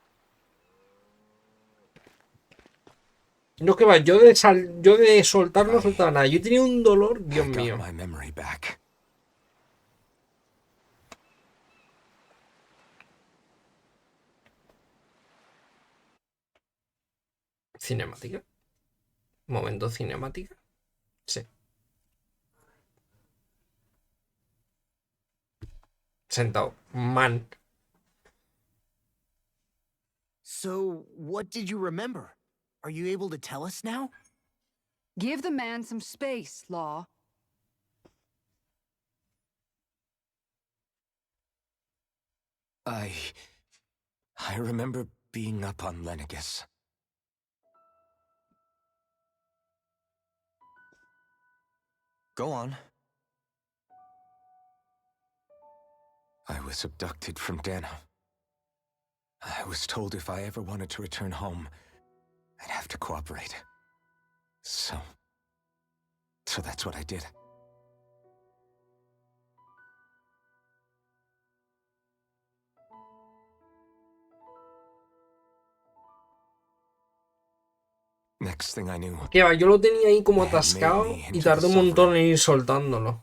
No, que va, yo de soltar no soltaba nada. Yo tenía un dolor, Dios I got mío. my memory back. Cinemática. Momento cinemática. Sí. Sentado. Man. So, what did you remember? Are you able to tell us now? Give the man some space, Law. I remember being up on Lenegus. Go on. I was abducted from Dano. I was told if I ever wanted to return home, I'd have to cooperate. So that's what I did. Next thing I knew, Que va, yo lo tenía ahí como atascado y tardé un montón en ir soltándolo.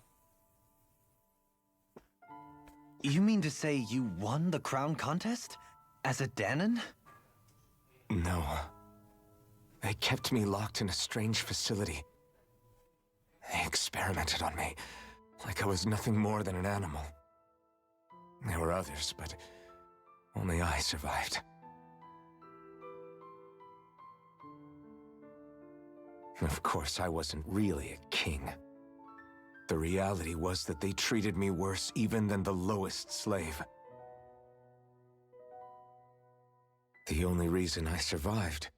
You mean to say you won the crown contest? As a Danon? No. They kept me locked in a strange facility. They experimented on me, like I was nothing more than an animal. There were others, but only I survived. Of course, I wasn't really a king. The reality was that they treated me worse even than the lowest slave. The only reason I survived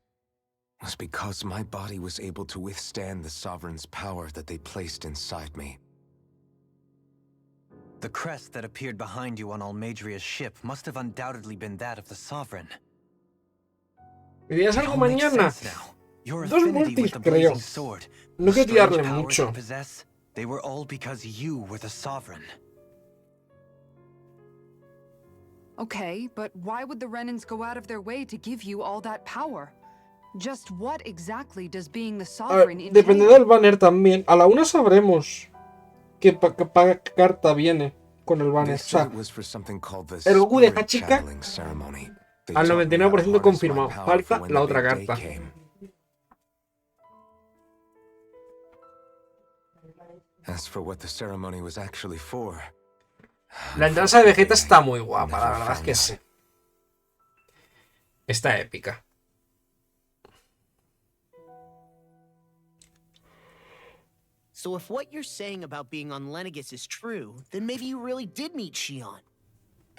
was because my body was able to withstand the Sovereign's power that they placed inside me. The crest that appeared behind you on Almadria's ship must have undoubtedly been that of the Sovereign. ¿Me dirás algo mañana? Dos multis, creo. No quiero tirarle mucho. They were all because you were the Sovereign. Okay, but why would the Renans go out of their way to give you all that power? Just what exactly does being the Sovereign entail? Depende del banner también. A la una sabremos qué carta viene con el banner. O sea, el Goku de Hachika al 99% confirmado. Falta la otra carta. As for what the ceremony was actually for, la danza de Vegeta está muy guapa, la verdad es que sí. Está épica. So if what you're saying about being on Lenegus is true, then maybe you really did meet Xion.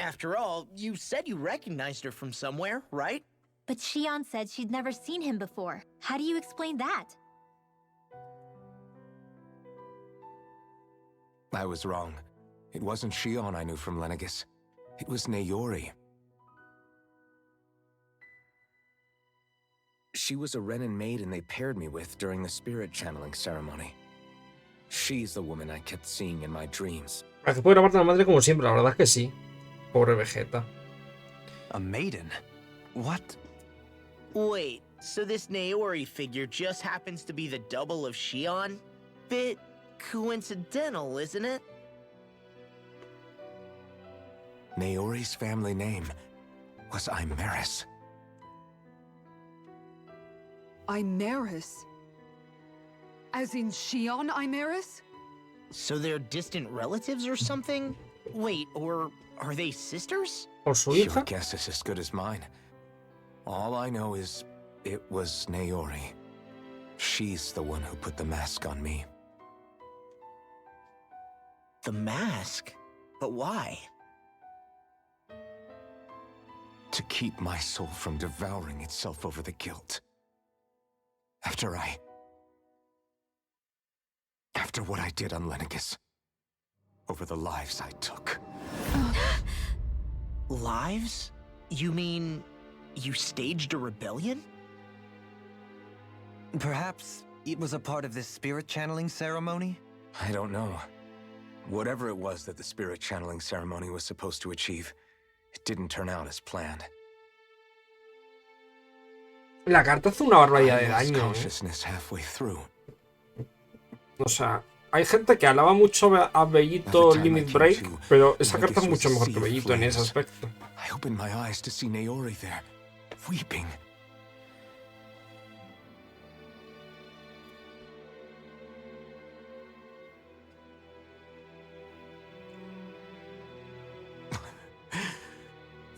After all, you said you recognized her from somewhere, right? But Xion said she'd never seen him before. How do you explain that? I was wrong. It wasn't Xion I knew from Lenegus. It was Naori. She was a Renan maiden they paired me with during the spirit channeling ceremony. She's the woman I kept seeing in my dreams. Hace puede grabarte la madre como siempre, la verdad es que sí. Pobre Vegeta. A maiden? What? Wait, so this Naori figure just happens to be the double of Xion? Bit coincidental, isn't it? Naori's family name was Imeris. Imeris? As in Xion Imeris? So they're distant relatives or something? Wait, or are they sisters? ¿O su Your hija? guess is as good as mine. All I know is it was Naori. She's the one who put the mask on me. The mask? But why? To keep my soul from devouring itself over the guilt. After what I did on Lenegus. Over the lives I took. Lives? You mean you staged a rebellion? Perhaps it was a part of this spirit channeling ceremony? I don't know. Whatever it was that the spirit channeling ceremony was supposed to achieve, it didn't turn out as planned. La carta hace una barbaridad de daño. Consciousness halfway through. O sea, hay gente que alaba mucho a Bellito Limit Break, pero esa carta es mucho mejor que Bellito en ese aspecto. I opened my eyes to see Naori there, weeping.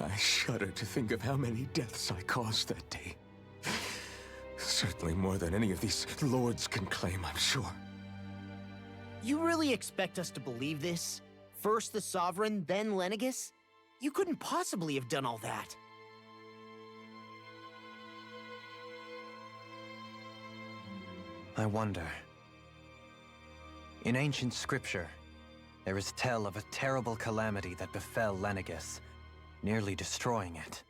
I shudder to think of how many deaths I caused that day. Certainly more than any of these lords can claim, I'm sure. You really expect us to believe this? First the Sovereign, then Lenegis? You couldn't possibly have done all that. I wonder. In ancient scripture, there is tell of a terrible calamity that befell Lenegis, nearly destroying it.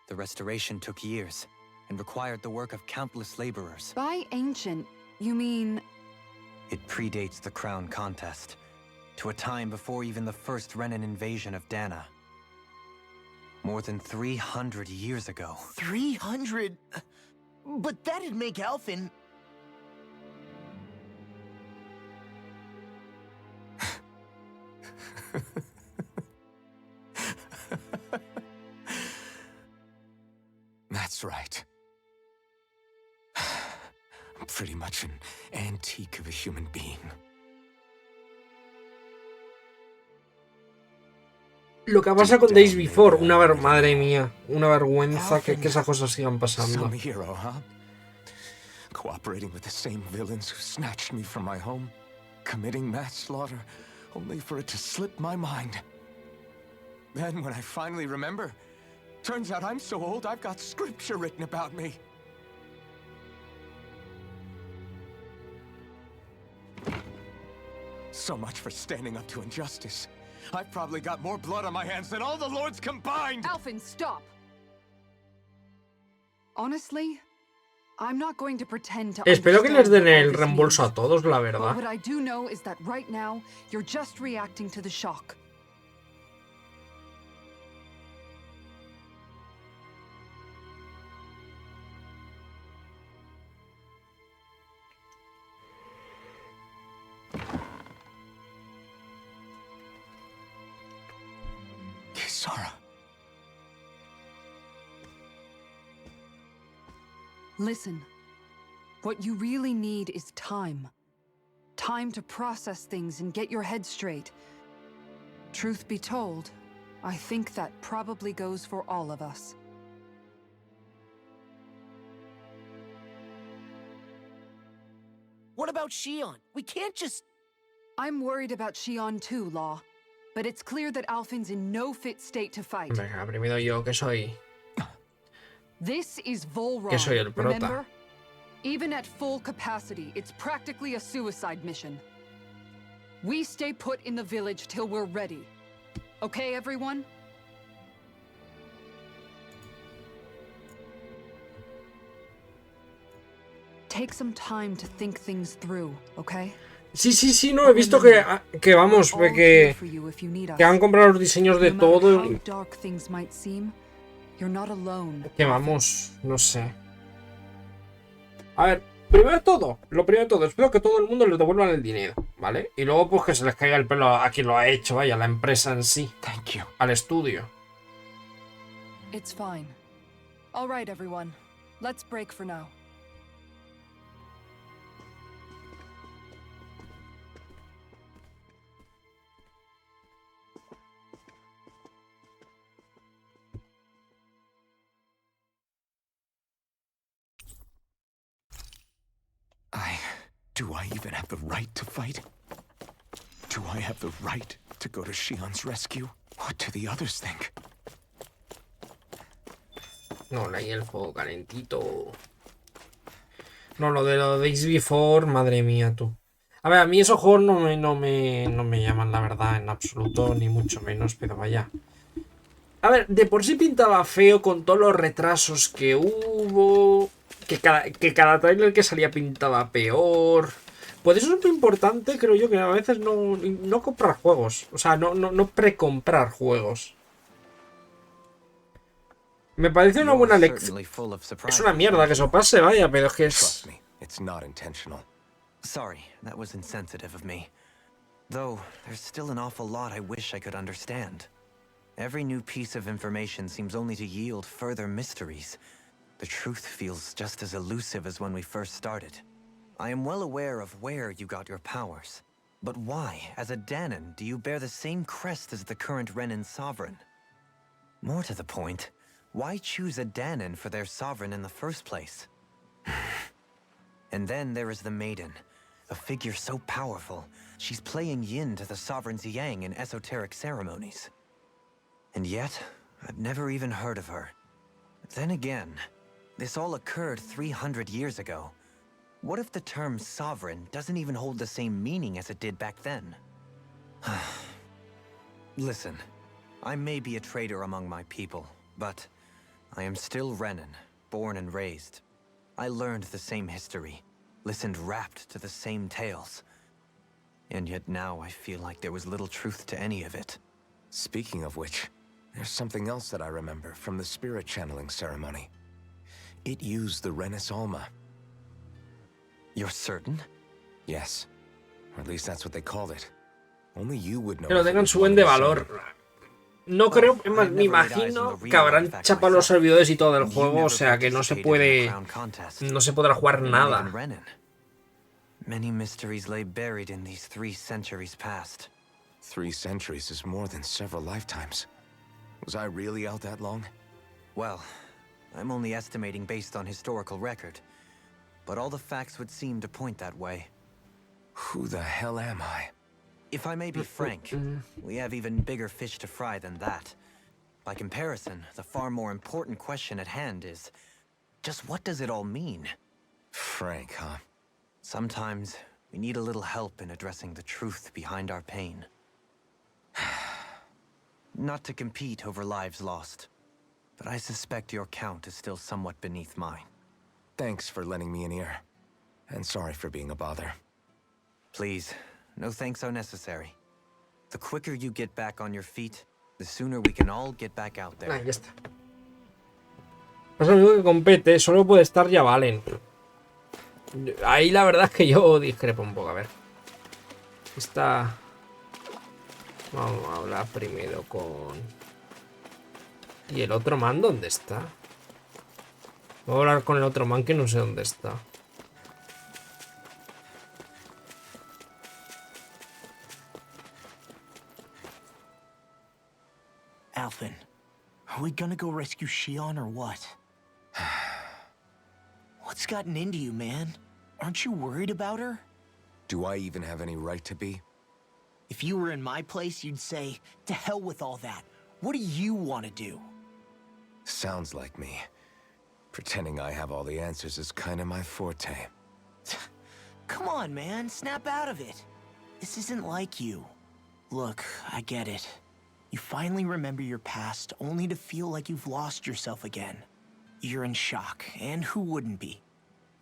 The restoration took years, and required the work of countless laborers. By ancient, you mean... It predates the crown contest, to a time before even the first Renan invasion of Dana. More than 300 years ago. 300? But that'd make Alphen... That's right. I'm pretty much an antique of a human being. Lo que pasa con Days Before, madre mía, una vergüenza que esas cosas sigan pasando. Some hero, huh? Cooperating with the same villains who snatched me from my home, committing mass slaughter, only for it to slip my mind. Then, when I finally remember, turns out I'm so old I've got scripture written about me. So much for standing up to injustice. I've probably got more blood on my hands than all the lords combined! Alphen, stop! Honestly, I'm not going to pretend to Espero que les den el understand what reembolso a this todos, la means. But verdad. what I do know is that right now, you're just reacting to the shock. Kisara. Listen, what you really need is time. Time to process things and get your head straight. Truth be told, I think that probably goes for all of us. What about Shion? We can't just... I'm worried about Shion too, Law. But it's clear that Alphen's in no fit state to fight. Venga, primero yo, que soy... This is Volron, Que soy el prota. remember? Even at full capacity, it's practically a suicide mission. We stay put in the village till we're ready. Okay, everyone? Take some time to think things through, okay? Sí, no, he visto que vamos, que han comprado los diseños de todo. Que vamos, no sé. A ver, primero de todo, espero que todo el mundo les devuelvan el dinero, ¿vale? Y luego pues que se les caiga el pelo a quien lo ha hecho, vaya, a la empresa en sí. Al estudio. It's fine. All right, everyone. Let's break for now. Do I even have the right to fight? Do I have the right to go to Shion's rescue? What do the others think? No, leí el fuego calentito. No, lo de Days Before, madre mía, tú. A ver, a mí esos juegos no me llaman, la verdad, en absoluto, ni mucho menos, pero vaya. A ver, de por sí pintaba feo con todos los retrasos que hubo... Que cada trailer que salía pintaba peor. Por eso es muy importante, creo yo, que a veces no comprar juegos. O sea, no precomprar juegos. Me parece una buena lección. Es una mierda que eso pase, vaya, pero es que es... Sorry, that was insensitive of me. Though, there's still an awful lot I wish I could understand. Every new piece of information seems only to yield further mysteries. The truth feels just as elusive as when we first started. I am well aware of where you got your powers. But why, as a Danon, do you bear the same crest as the current Renan Sovereign? More to the point, why choose a Danon for their sovereign in the first place? And then there is the Maiden, a figure so powerful, she's playing yin to the sovereign's yang in esoteric ceremonies. And yet, I've never even heard of her. Then again, this all occurred 300 years ago. What if the term sovereign doesn't even hold the same meaning as it did back then? Listen, I may be a traitor among my people, but I am still Renan, born and raised. I learned the same history, listened rapt to the same tales. And yet now I feel like there was little truth to any of it. Speaking of which, there's something else that I remember from the spirit channeling ceremony. It used the Renis Alma. You're certain? Yes. Or at least that's what they called it. Only you would know. Que lo tengan su buen de valor. No creo, es más, me imagino que habrán chapado los servidores y todo del juego, o sea que no se puede, no se podrá jugar nada. Many mysteries lay buried in these 3 centuries past. 3 centuries is more than several lifetimes. Was I really out that long? Well, I'm only estimating based on historical record, but all the facts would seem to point that way. Who the hell am I? If I may be frank, we have even bigger fish to fry than that. By comparison, the far more important question at hand is, just what does it all mean? Frank, huh? Sometimes, we need a little help in addressing the truth behind our pain. Not to compete over lives lost, but I suspect your count is still somewhat beneath mine. Thanks for lending me an ear. And sorry for being a bother. Please, no thanks are necessary. The quicker you get back on your feet, the sooner we can all get back out there. Ahí está. Es lo único que compete, solo puede estar ya Valen. Ahí la verdad es que yo discrepo un poco. A ver. Está... Vamos a hablar primero con... ¿Y el otro man dónde está? Voy a hablar con el otro man que no sé dónde está. Alphen, are we gonna go rescue Shion or what? What's gotten into you, man? Aren't you worried about her? Do I even have any right to be? If you were in my place, you'd say, to hell with all that. What do you want to do? Sounds like me. Pretending I have all the answers is kind of my forte. Come on, man. Snap out of it. This isn't like you. Look, I get it. You finally remember your past, only to feel like you've lost yourself again. You're in shock, and who wouldn't be?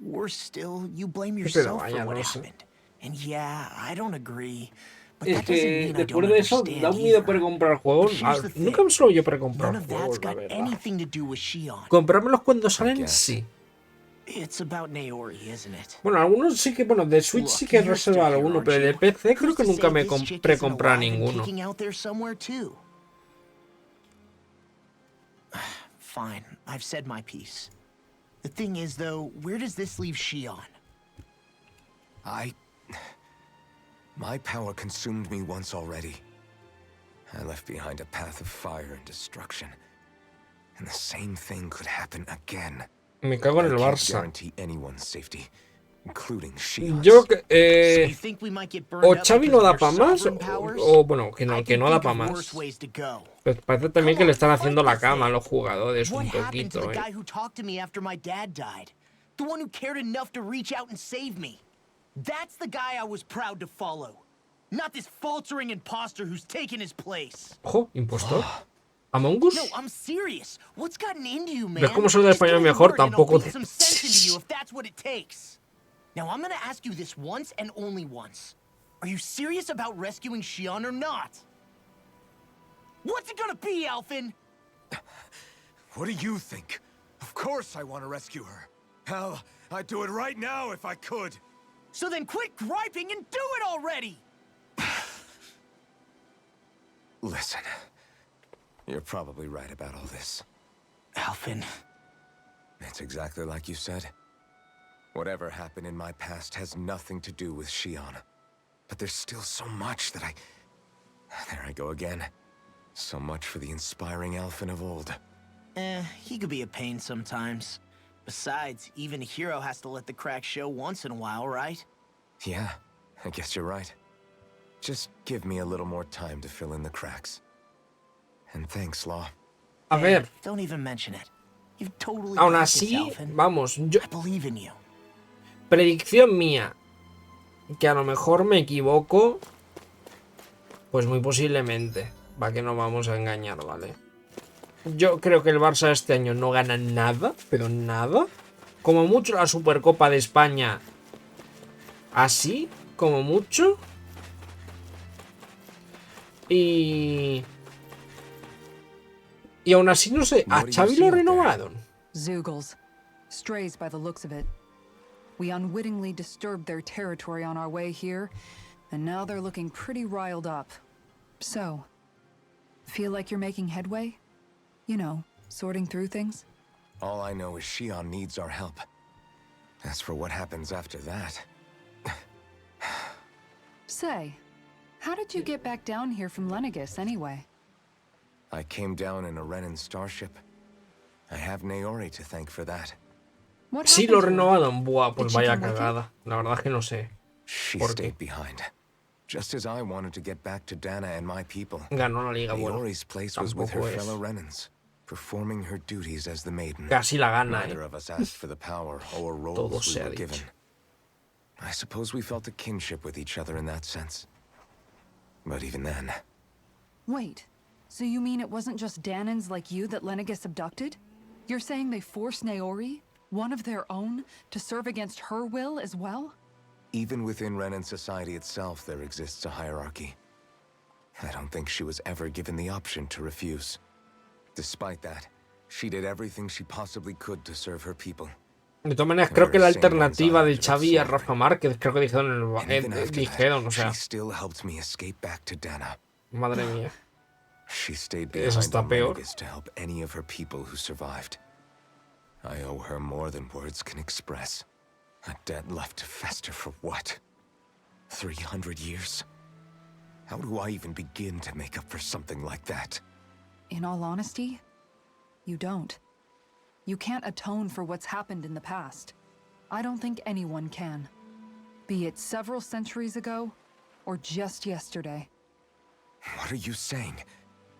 Worse still, you blame yourself for what happened. And yeah, I don't agree. Es que después de eso da un miedo precomprar juegos. Nunca me suelo yo precomprar juegos, la verdad. Comprármelos cuando salen, sí. Bueno, algunos sí que, bueno, de Switch sí que he reservado alguno, pero de PC creo que nunca me he precomprado ninguno. Fine, I've said my piece. The thing is, though, where does this leave Shion? My power consumed me once already. I left behind a path of fire and destruction. And the same thing could happen again. Me cago en el Barça. Guarantee anyone's safety, including Shion's. Yo o Xavi no da para más o bueno, que no da para más. Pues parece también que le están haciendo la cama a los jugadores un poquito, That's the guy I was proud to follow. Not this faltering imposter who's taken his place. Ojo, impostor. Among Us. No, I'm serious. What's gotten into you, man? ¿Ves cómo soy de español mejor? Tampoco. Some sense into you if that's what it takes. Now I'm gonna ask you this once and only once. Are you serious about rescuing Shion or not? What's it gonna be, Alphen? What do you think? Of course I want to rescue her. Hell, I'd do it right now if I could. So then quit griping and do it already! Listen, you're probably right about all this. Alphen. It's exactly like you said. Whatever happened in my past has nothing to do with Shion. But there's still so much that There I go again. So much for the inspiring elfin of old. He could be a pain sometimes. Besides, even a hero has to let the cracks show once in a while, right? Yeah, I guess you're right. Just give me a little more time to fill in the cracks. And thanks, Law. A ver, Don't even mention it. You've totally aún got this, así, Elfin. vamos, yo... I believe in you. Predicción mía, que a lo mejor me equivoco, pues muy posiblemente, va que no vamos a engañar, ¿vale? Yo creo que el Barça este año no gana nada, pero nada. Como mucho la Supercopa de España, así, como mucho. Y aún así, no sé, ¿a Xavi lo renovaron? Zoogles. Strays by the looks of it. We unwittingly disturbed their territory on our way here, and now they're looking pretty riled up. So, feel like you're making headway? You know, sorting through things? All I know is Shion needs our help. As for what happens after that... Say, how did you get back down here from Lenegis, anyway? I came down in a Renan starship. I have Naori to thank for that. What Sí, happened lo to her? renovaron. Buah, pues Did she vaya come with you? cagada. La verdad es que no sé. She ¿Por stayed qué? behind. Just as I wanted to get back to Dana and my people. Ganó la liga, bueno. Naori's place was with her Tampoco es. fellow Renans, performing her duties as the maiden. Casi la gana, Neither of us asked for the power or Todo roles se we ha were given. dicho. I suppose we felt a kinship with each other in that sense. But even then... Wait, so you mean it wasn't just Danans like you that Lenegis abducted? You're saying they forced Naori, one of their own, to serve against her will as well? Even within Renan society itself, there exists a hierarchy. I don't think she was ever given the option to refuse. Despite that, she did everything she possibly could to serve her people. De todas maneras, creo que la alternativa de Xavi a Rafa Márquez, creo que dijeron, dijeron, o sea, She still helped me escape back to Dana. madre mía. She stayed Eso behind está on peor. Lenegis to help any of her people who survived. I owe her more than words can express. A debt left to fester for what? 300 years? How do I even begin to make up for something like that? In all honesty, you don't. You can't atone for what's happened in the past. I don't think anyone can. Be it several centuries ago, or just yesterday. What are you saying?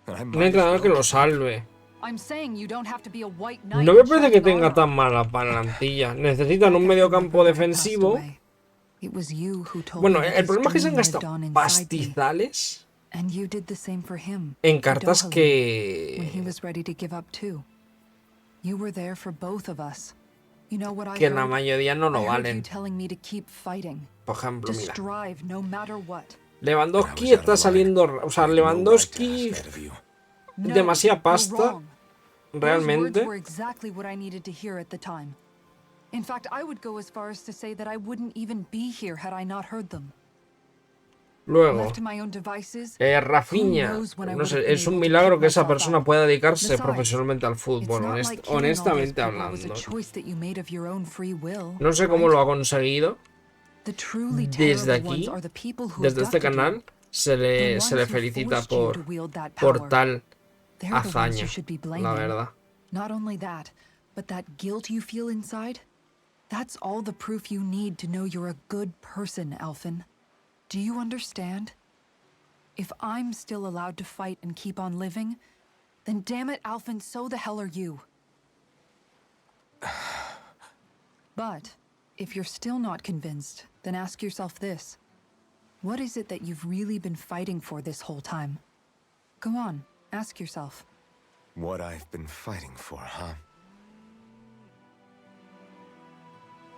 That I Un might as entrenador que well lo give salve. I'm saying you don't have to be a white knight. No me and parece que shining tenga armor. tan mala plantilla. Necesitan un mediocampo defensivo. It was you who told Bueno, me that el his problema es que se han dream lived gastado on inside me. pastizales And you did the same for him. en cartas When he que... was ready to give up too. You were there for both of us. You know what I que la heard? mayoría no lo I heard you valen. telling me to keep fighting. Por ejemplo, To mira. strive no matter what. Lewandowski está saliendo... O sea, Lewandowski... No, Demasiada you're pasta. wrong. Those words Realmente. were exactly what I needed to hear at the time. In fact, I would go as far as to say that I wouldn't even be here had I not heard them. Luego, Left to my own devices, Rafinha. No sé, es un milagro que esa persona pueda dedicarse profesionalmente al fútbol, honestamente hablando. No sé cómo lo ha conseguido. Desde aquí, desde este canal, se le felicita por tal hazaña, la verdad. Not only that, but that guilt you feel inside, that's all the proof you need to know you're a good person, Elfin. Do you understand? If I'm still allowed to fight and keep on living, then damn it, Alphen, so the hell are you. But if you're still not convinced, then ask yourself this. What is it that you've really been fighting for this whole time? Go on, ask yourself. What I've been fighting for, huh?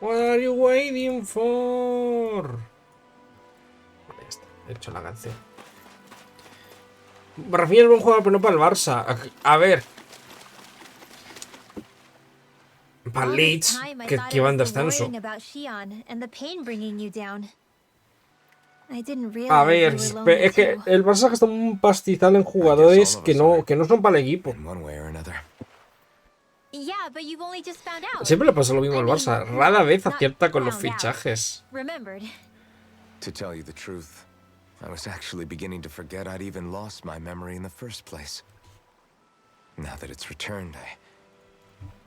What are you waiting for? Ya está, he hecho la canción. Rafinha es buen jugador, pero no para el Barça. A ver. Para el Leeds, que va en descenso. A ver, es que el Barça gasta un pastizal en jugadores que no son para el equipo. Siempre le pasa lo mismo al Barça. Rara vez acierta con los fichajes. To tell you the truth, I was actually beginning to forget I'd even lost my memory in the first place. Now that it's returned,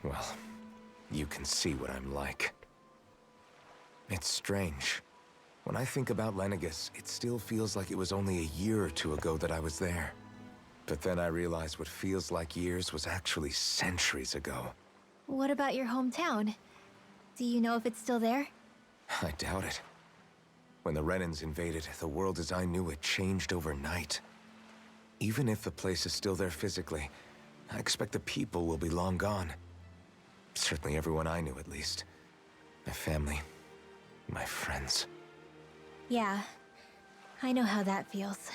well, you can see what I'm like. It's strange. When I think about Lenegis, it still feels like it was only a year or two ago that I was there. But then I realized what feels like years was actually centuries ago. What about your hometown? Do you know if it's still there? I doubt it. When the Renans invaded, the world as I knew it changed overnight. Even if the place is still there physically, I expect the people will be long gone. Certainly everyone I knew, at least. My family, my friends. Yeah, I know how that feels.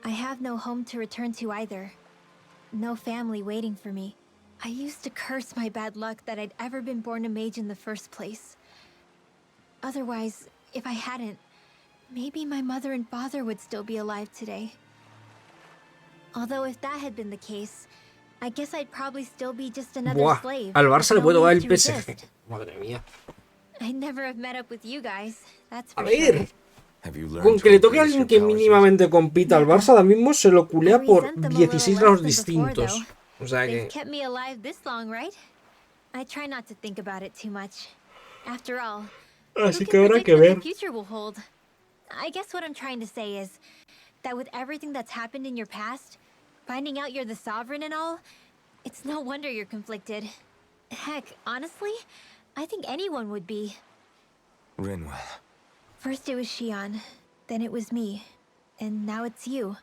I have no home to return to either. No family waiting for me. I used to curse my bad luck that I'd ever been born a mage in the first place. Otherwise, if I hadn't, maybe my mother and father would still be alive today. Although if that had been the case, I guess I'd probably still be just another Buah, slave. al Barça le with puedo no dar el means to PSG. resist. Madre mía. I'd never have met up with you guys, that's for A ver. sure. Con que le toque a alguien que mínimamente compita al Barça, ahora mismo se lo culea por 16 grados distintos. O sea que... They've kept me alive this long, right? I try not to think about it too much. After all, Así who que can habrá predict que what ver. the future will hold? I guess what I'm trying to say is that with everything that's happened in your past, finding out you're the sovereign and all, it's no wonder you're conflicted. Heck, honestly, I think anyone would be. Rinwell. First it was Xion, then it was me, and now it's you.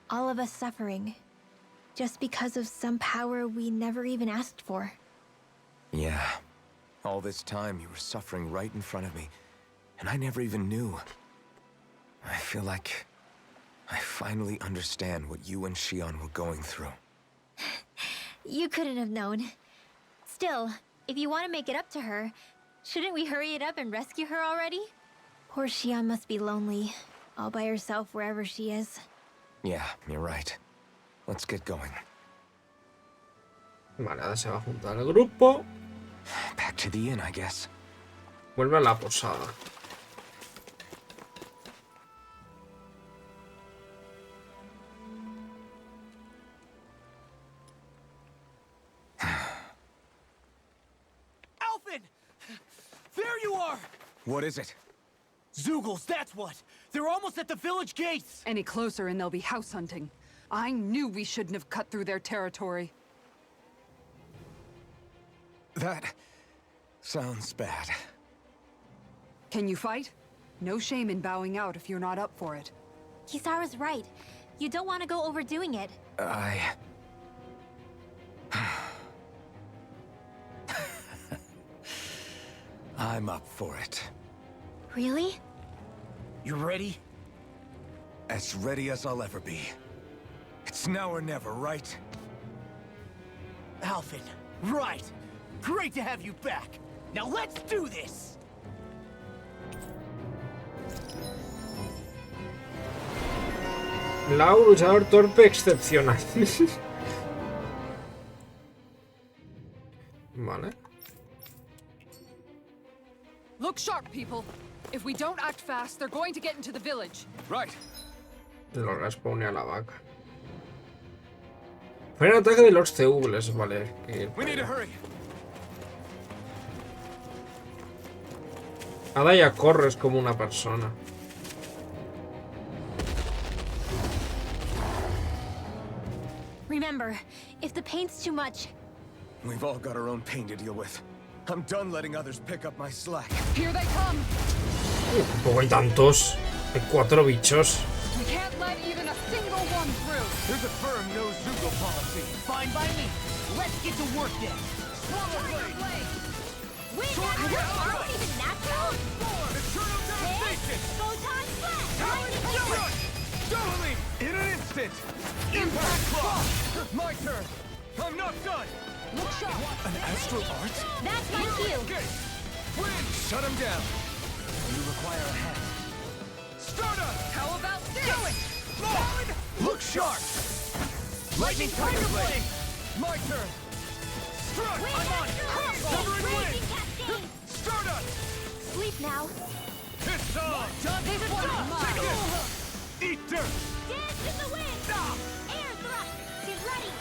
All of us suffering, just because of some power we never even asked for. Yeah. All this time you were suffering right in front of me, and I never even knew. I feel like I finally understand what you and Xion were going through. You couldn't have known. Still, if you want to make it up to her, shouldn't we hurry it up and rescue her already? Poor Xion must be lonely, all by herself wherever she is. Yeah, you're right. Let's get going. Vale, ahora se va a juntar el grupo. Back to the inn, I guess. Vuelve a la posada. Alphen! There you are! What is it? Zeugles, that's what! They're almost at the village gates! Any closer and they'll be house hunting. I knew we shouldn't have cut through their territory. That sounds bad. Can you fight? No shame in bowing out if you're not up for it. Kisara's right. You don't want to go overdoing it. I'm up for it. Really? You ready? As ready as I'll ever be. It's now or never, right? Alphen, right! Great to have you back! Now let's do this! Lau, luchador torpe excepcional. Vale. Look sharp, people. If we don't act fast, they're going to get into the village. Right. Lo respawnea la vaca. Fue el ataque de los Zeugles, vale. We need to hurry. Ahora ya corres como una persona. Remember, if the pain's too much... We've all got our own pain to deal with. I'm done letting others pick up my slack. Here they come. Tampoco hay tantos. Hay 4 bichos. We can't let even a single one through. There's a firm no Zugo policy. Fine by me. Let's get to work then. Wait, are your arms even natural? Eternal devastation! Photon flash! Totally! In an instant! Impact claw! My turn! I'm not done! Look sharp! An astral art? That's my cue! Okay! Win! Shut him down. You require a hand. Stardust! How about this? Do it! Lord! Look sharp! Lightning Tiger Blade! My turn! Strut! I'm on! Severing Wind! Stardust! Sleep now. It's Game's on! This one! Take this! Eat dirt! Dance in the wind! Air thrust! Get ready!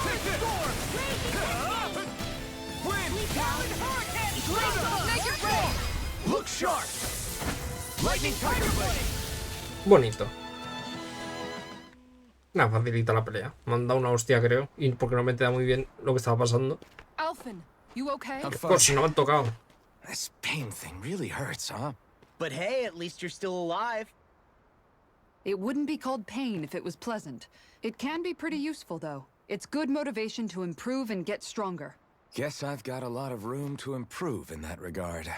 Take this! Wind! Talon Hurricane! Make it rain! Look sharp! Lightning Tiger Blade! Bonito. Nada, facilita la pelea. Me han dado una hostia, creo. Y porque no me entera muy bien lo que estaba pasando. Alphen, you okay? Por si no me han tocado. This pain thing really hurts, huh? But hey, at least you're still alive. It wouldn't be called pain if it was pleasant. It can be pretty useful, though. It's good motivation to improve and get stronger. Guess I've got a lot of room to improve in that regard.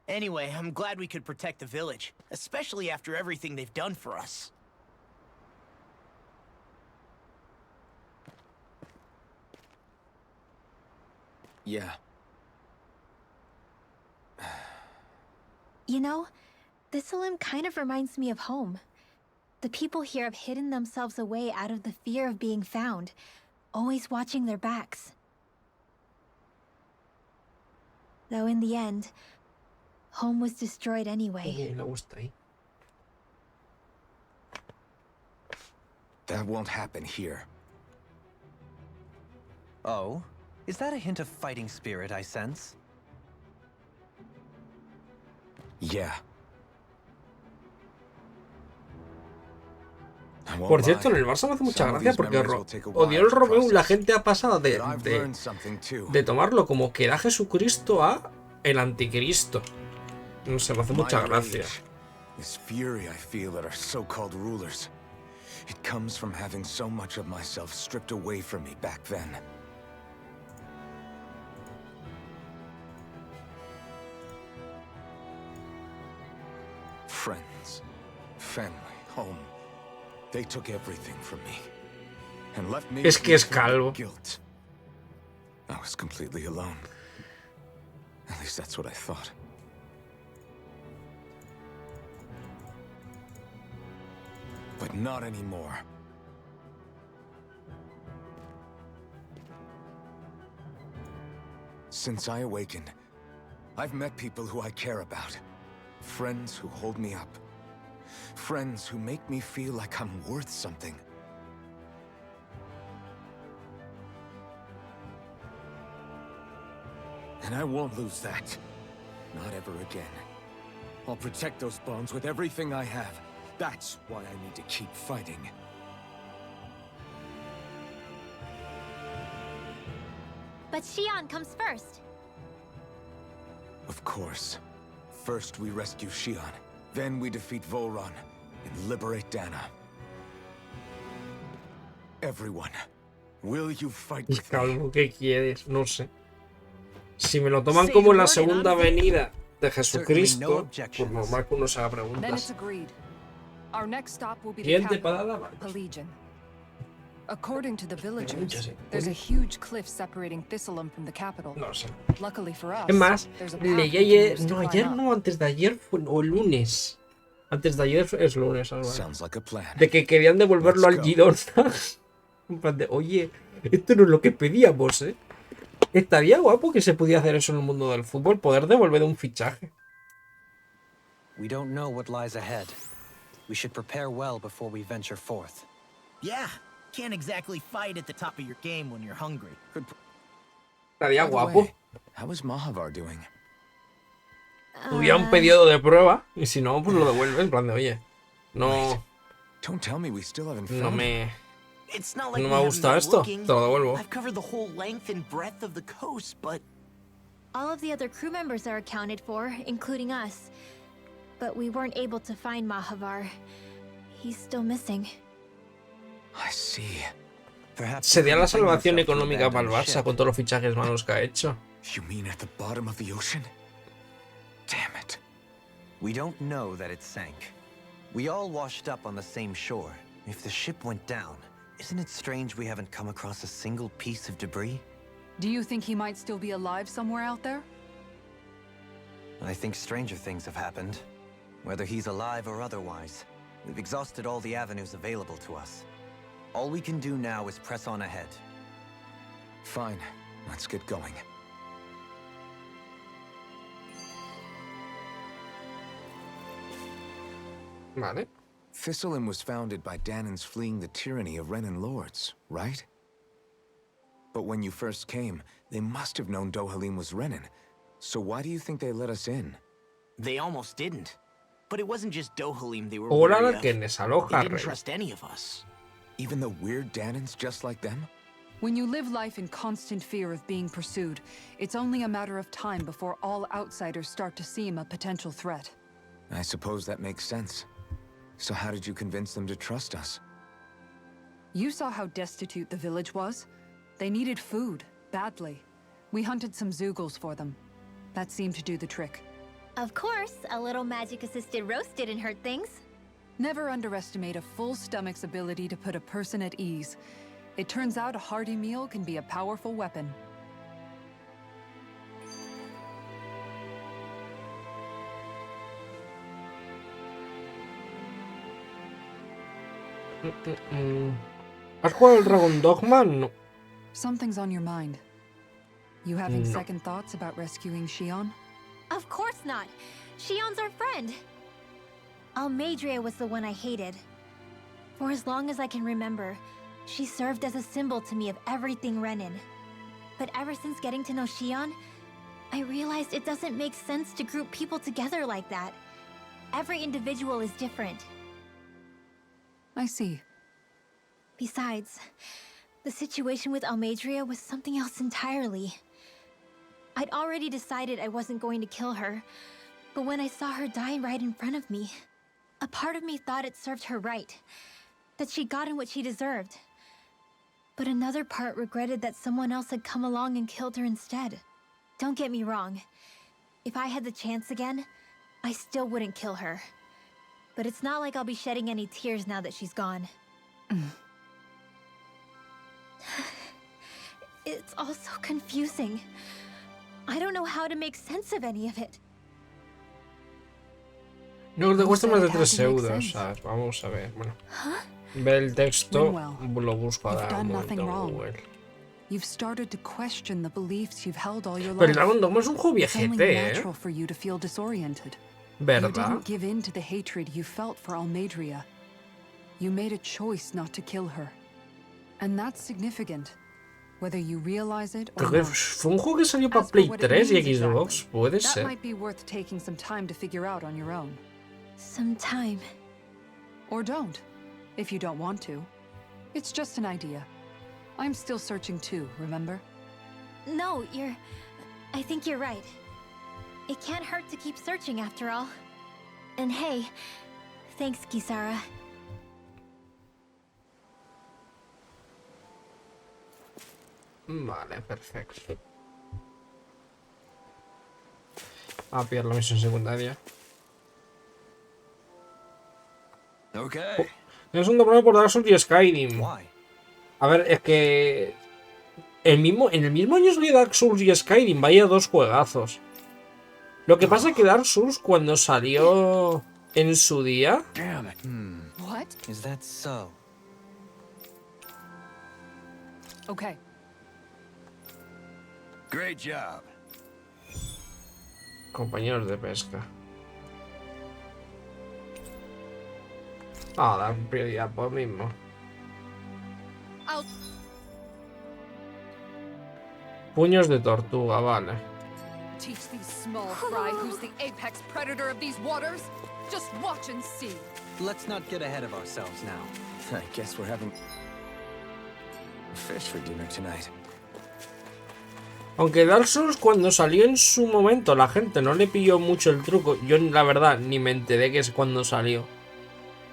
Anyway, I'm glad we could protect the village, especially after everything they've done for us. Yeah. You know, Thistleum kind of reminds me of home. The people here have hidden themselves away out of the fear of being found, always watching their backs. Though in the end, home was destroyed anyway. Me gusta ahí. That won't happen here. Oh? Is that a hint of fighting spirit I sense? Yeah. I won't Por cierto, en lie. el Barça me hace mucha Some of gracia these porque memories will take a while odio el to robeo. La process. gente ha pasado But I've learned something too. de tomarlo como que era Jesucristo a el anticristo. No sé, me hace mucha My gracia. rage, this fury I feel at our so-called rulers, it comes from having so much of myself stripped away from me back then. Friends, family, home. They took everything from me and left me Es que es filled with calvo. guilt. I was completely alone. At least that's what I thought. But not anymore. Since I awakened, I've met people who I care about. Friends who hold me up. Friends who make me feel like I'm worth something. And I won't lose that. Not ever again. I'll protect those bonds with everything I have. That's why I need to keep fighting. But Xion comes first. Of course. First we rescue Xion, then we defeat Volron and liberate Dana. Everyone, will you fight with me? Calvo, ¿qué quieres? No sé. Si me lo toman como la segunda venida de Jesucristo, pues normal que uno se haga Then it's preguntas. agreed. Our next stop will be the Siguiente capital, parada, the Legion. According to the villagers, muchas, there's a huge cliff separating Thistleum from the capital. No sé. Luckily for us, Es más, there's a path leí we can ayer, use to no, climb ayer up. no, antes de ayer fue, o el lunes. Antes de ayer es lunes, algo así. Sounds like a plan. De que querían devolverlo al Let's go. Girona. En plan de, oye, esto no es lo que pedíamos, ¿eh? Estaría guapo que se pudiera hacer eso en el mundo del fútbol, poder devolver un fichaje. We don't know what lies ahead. We should prepare well before we venture forth. Yeah, can't exactly fight at the top of your game when you're hungry. Estaría By the guapo. way, how is Mahavar doing? Hubiera un pedido de prueba y si no, pues lo devuelve. En plan de, oye, no, Don't tell me we still haven't no found him. me. It's not like No we me haven't gusta been esto. looking. Te lo devuelvo. I've covered the whole length and breadth of the coast, but All of the other crew members are accounted for, including us. But we weren't able to find Mahavar. He's still missing. I see. Perhaps Sería if la we bring salvación ourselves to económica para el abandon the Barça ship. con todos los fichajes malos que ha hecho. You mean at the bottom of the ocean? Damn it. We don't know that it sank. We all washed up on the same shore. If the ship went down, isn't it strange we haven't come across a single piece of debris? Do you think he might still be alive somewhere out there? I think stranger things have happened. Whether he's alive or otherwise, we've exhausted all the avenues available to us. All we can do now is press on ahead. Fine. Let's get going. Vale. Thistlein was founded by Danans fleeing the tyranny of Renan lords, right? But when you first came, they must have known Dohalim was Renan. So why do you think they let us in? They almost didn't. But it wasn't just Dohalim they were Ahora wary la of. que les aloja, They didn't rey. trust any of us. Even the weird Danans just like them? When you live life in constant fear of being pursued, it's only a matter of time before all outsiders start to seem a potential threat. I suppose that makes sense. So how did you convince them to trust us? You saw how destitute the village was. They needed food, badly. We hunted some Zeugles for them. That seemed to do the trick. Of course, a little magic-assisted roast didn't hurt things. Never underestimate a full stomach's ability to put a person at ease. It turns out a hearty meal can be a powerful weapon. ¿Has jugado el Dragon Dogma? No. Something's on your mind. You having No. second thoughts about rescuing Shion? Of course not. Shion's our friend. Almadria was the one I hated. For as long as I can remember, she served as a symbol to me of everything Renan. But ever since getting to know Shion, I realized it doesn't make sense to group people together like that. Every individual is different. I see. Besides, the situation with Almadria was something else entirely. I'd already decided I wasn't going to kill her, but when I saw her die right in front of me, a part of me thought it served her right, that she'd gotten what she deserved. But another part regretted that someone else had come along and killed her instead. Don't get me wrong. If I had the chance again, I still wouldn't kill her. But it's not like I'll be shedding any tears now that she's gone. It's all so confusing. I don't know how to make sense of any of it. No te cuesta más de It 3 has to make euros, sense. ¿sabes? Vamos a ver. Bueno. Ve el texto, Ringwell, lo busco you've ahora done un nothing momento en wrong. Google. You've started to question the beliefs you've held all your Pero el life. Dragon Dogma es un juego It's only viejete, ¿eh? natural for you to feel disoriented. You ¿Verdad? didn't give in to the hatred you felt for Almadria. You made a choice not to kill her. And that's significant, whether you realize it or Creo que not. fue un juego que salió para As for Play what it 3 y means Xbox, exactly, puede that ser. might be worth taking some time to figure out on your own. Some time. Or don't, if you don't want to. It's just an idea. I'm still searching too, remember? No, I think you're right. It can't hurt to keep searching after all. And hey, thanks, Kisara. Vale, perfecto. A pillar la misión secundaria. Okay. Es un doblado por Dark Souls y Skyrim. Why? A ver, es que... en el mismo año salió Dark Souls y Skyrim, vaya dos juegazos. Lo que pasa es que Dark Souls cuando salió en su día... Damn it. What? Is that so? Okay. Great job. Compañeros de pesca. Ah, dar prioridad por mismo. Puños de tortuga, vale. Teach these small fry who's the apex predator of these waters? Just watch and see. Let's not get ahead of ourselves now. I guess we're having fish for dinner tonight. Aunque Dark Souls cuando salió en su momento la gente no le pilló mucho el truco, yo la verdad ni me enteré que es cuando salió.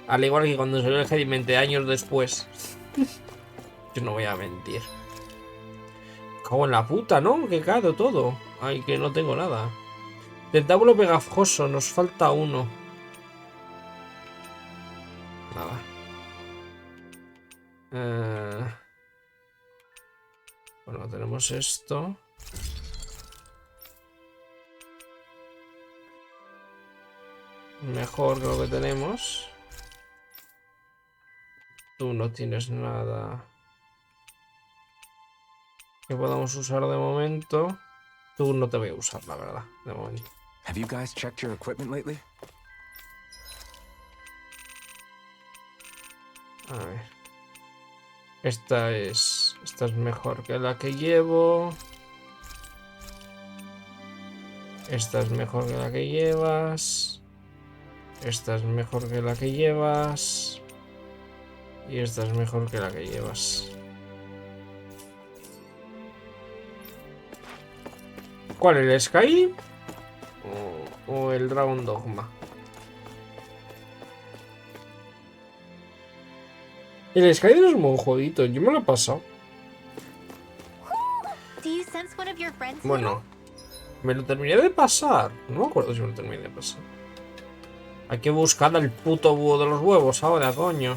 Al igual que cuando salió el Jedi 20 años después. Yo no voy a mentir. Cago en la puta, ¿no? Que caro todo. Ay, que no tengo nada. Tentáculo pegajoso, nos falta uno. Nada. Bueno, tenemos esto. Mejor que lo que tenemos. Tú no tienes nada que podamos usar de momento. Tú no te voy a usar, la verdad, de momento. Have you guys checked your equipment lately? A ver. Esta es mejor que la que llevo. Esta es mejor que la que llevas. Esta es mejor que la que llevas. Y esta es mejor que la que llevas. ¿Cuál? ¿El Sky? ¿O el Dragon Dogma? El Sky es un buen jueguito. Yo me lo he pasado. Bueno, me lo terminé de pasar. No me acuerdo si me lo terminé de pasar. Hay que buscar al puto búho de los huevos ahora, coño.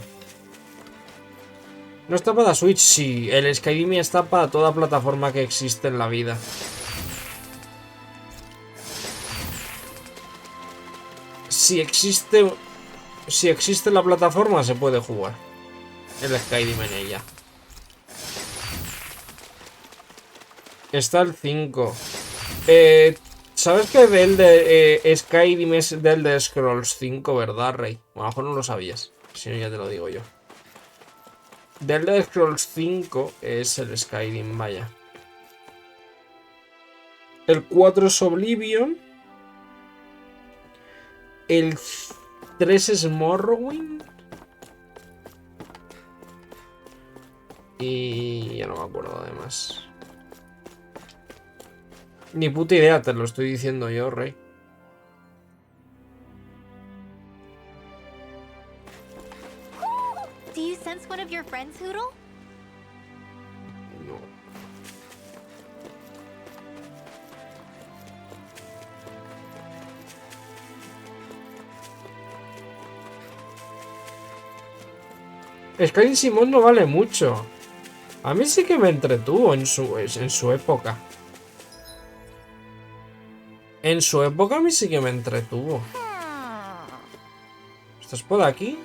¿No está para Switch? Sí, el Skyrim está para toda plataforma que existe en la vida. Si existe la plataforma, se puede jugar el Skyrim en ella. Está el 5. ¿Sabes que Skyrim es del de Scrolls 5, verdad, Rey? A lo mejor no lo sabías. Si no, ya te lo digo yo. Del de Scrolls 5 es el Skyrim, vaya. El 4 es Oblivion. El 3 es Morrowind. Y ya no me acuerdo además. Ni puta idea, te lo estoy diciendo yo, Rey. Do you sense one of your friends, Hoodle? No. Skyrim Simón no vale mucho. A mí sí que me entretuvo en su época. En su época a mí sí que me entretuvo. ¿Estás por aquí?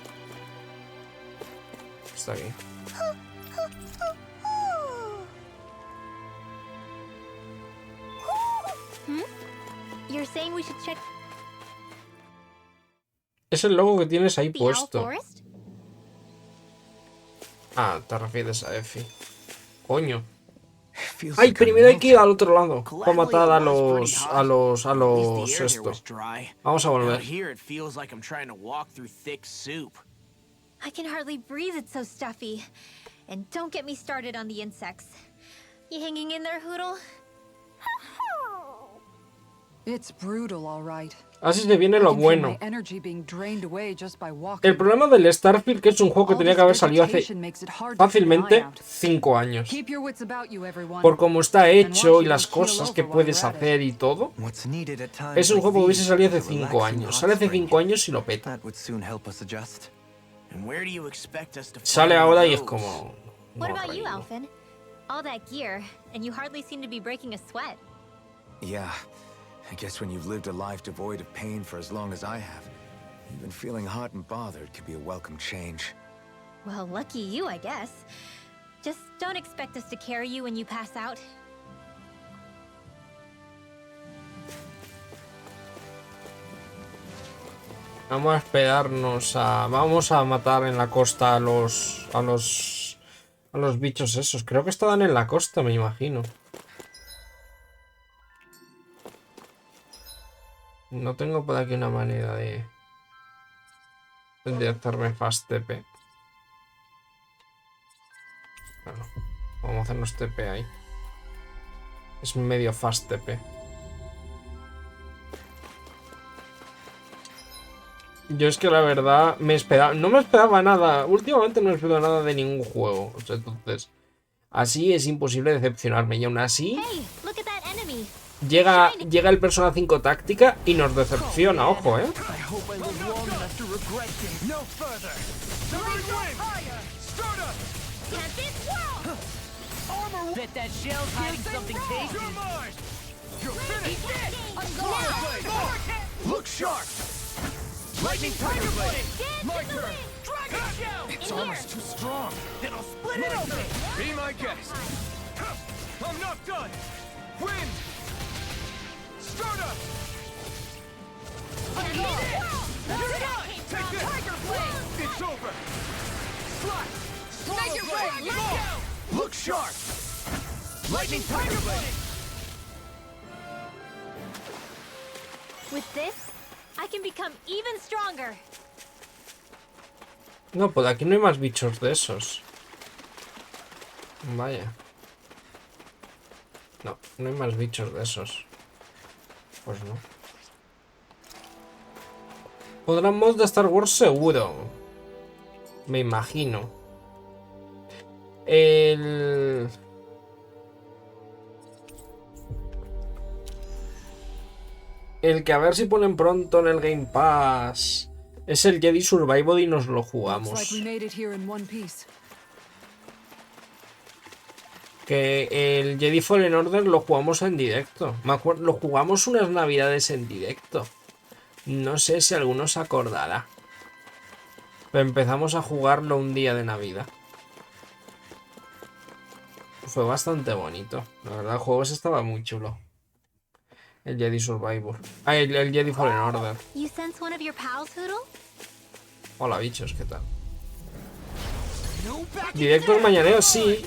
Está aquí. You're saying we should check Es el logo que tienes ahí the Owl puesto. Forest? Ah, te refieres a Effie. Coño. Feels Ay, like I'm primero hay que ir melting. al otro lado. Para matar a los At least the air there esto. was dry. Vamos a Out volver. here, it feels like I'm trying to walk through thick soup. I can hardly breathe, it's so stuffy. And don't get me started on the insects. You hanging in there, Hoodle? It's brutal, all right. Así se viene I lo can feel bueno. my energy being drained away just by walking. El problema del Starfield, que es un juego que All tenía this que haber salido hace vegetation makes it hard to keep an fácilmente eye out. 5 años. Keep your wits about you, everyone. Por cómo está And hecho watch y you las don't keel cosas que over while puedes you're at it. hacer y todo. What's needed at times Es un like juego que hubiese these salido hace is a 5 relaxing años. hot Sale hace spring. 5 años y lo peta. That would soon help us adjust. And where do you expect us to Sale find ahora y es those? como... What no, about you, reino. Alphen? All that gear, and you hardly seem to be breaking a sweat. Yeah, I guess when you've lived a life devoid of pain for as long as I have, even feeling hot and bothered could be a welcome change. Well, lucky you, I guess. Just don't expect us to carry you when you pass out. Vamos a esperarnos a... Vamos a matar en la costa a los bichos esos. Creo que estaban en la costa, me imagino. No tengo por aquí una manera de hacerme fast TP. Bueno, vamos a hacernos TP ahí. Es medio fast TP. Yo es que la verdad no me esperaba nada. Últimamente no me esperaba nada de ningún juego. O sea, entonces, así es imposible decepcionarme. Y aún así, Hey, look at that enemy. llega el Persona 5 Táctica y nos decepciona, ojo, I hope I live long enough to regret this. No further. Start up. Armor. Bet that shell's hiding something tasty. You're mine. You're finished. Look sharp. Lightning Tiger Blade. My turn. Dragon Shell. Its armor's too strong. Then I'll split it open. Be my guest. I'm not done. Wind. Start up. You're done. Take this. Tiger Blade. It's over. Slash. sharp! Lightning Tiger Blade! With this, I can become even stronger. No, pues aquí no hay más bichos de esos. Vaya. No, no hay más bichos de esos. Pues no. Podrán mods de Star Wars seguro. Me imagino. El que a ver si ponen pronto en el Game Pass es el Jedi Survivor y nos lo jugamos. Que el Jedi Fallen Order lo jugamos en directo. Me acuerdo, lo jugamos unas navidades en directo. No sé si alguno se acordará. Pero empezamos a jugarlo un día de Navidad. Fue bastante bonito. La verdad, el juego estaba muy chulo. El Jedi Survivor. Ah, el Jedi Fallen Order. Hola, bichos, ¿qué tal? Directos mañaneros, sí.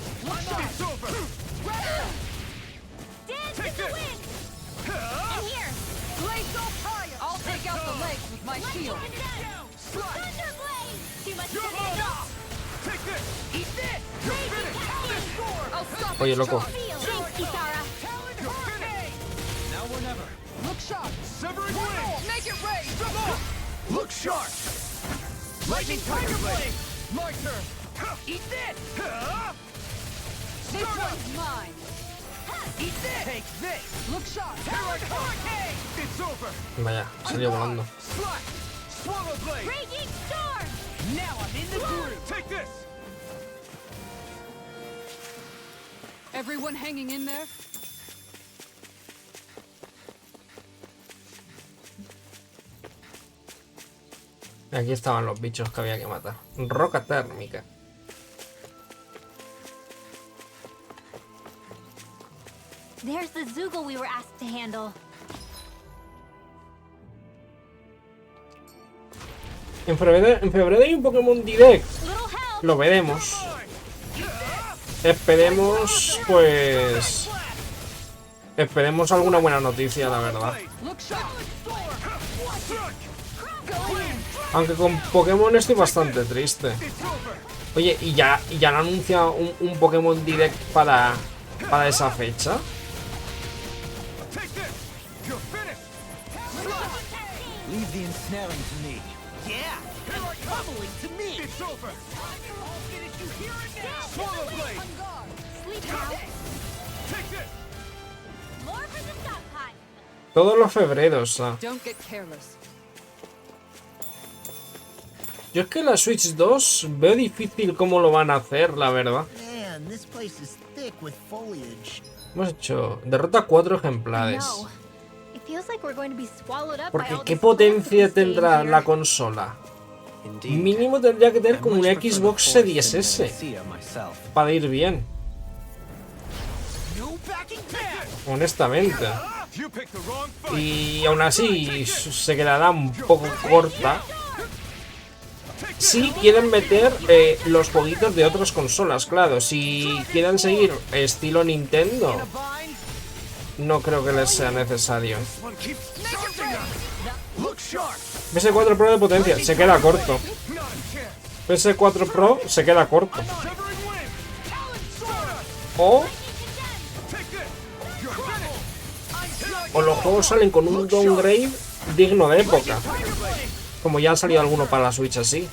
Oye, loco. Look sharp! Lightning Tiger Blade! My turn! Eat this! This one's mine! Eat this! Take this! Look sharp! Hurricane! It's over! Vaya, salió volando. Swallow Blade! Raging Storm! Now I'm in the groove! Take this! Everyone hanging in there? Aquí estaban los bichos que había que matar. Roca térmica. There's the Zoogle we were asked to handle. En febrero hay un Pokémon Direct. Lo veremos. Esperemos, pues... Esperemos alguna buena noticia, la verdad. Aunque con Pokémon estoy bastante triste. Oye, ¿y ya han anunciado un Pokémon Direct para esa fecha? Todos los febreros, Yo es que la Switch 2 veo difícil cómo lo van a hacer, la verdad. Hemos hecho... Derrota a 4 ejemplares. Porque ¿qué potencia tendrá la consola? Mínimo tendría que tener como una Xbox Series S para ir bien. Honestamente. Y aún así se quedará un poco corta si quieren meter los jueguitos de otras consolas, claro. Si quieren seguir estilo Nintendo, no creo que les sea necesario. PS4 Pro de potencia, se queda corto. PS4 Pro se queda corto. O los juegos salen con un downgrade digno de época. Como ya ha salido alguno para la Switch así.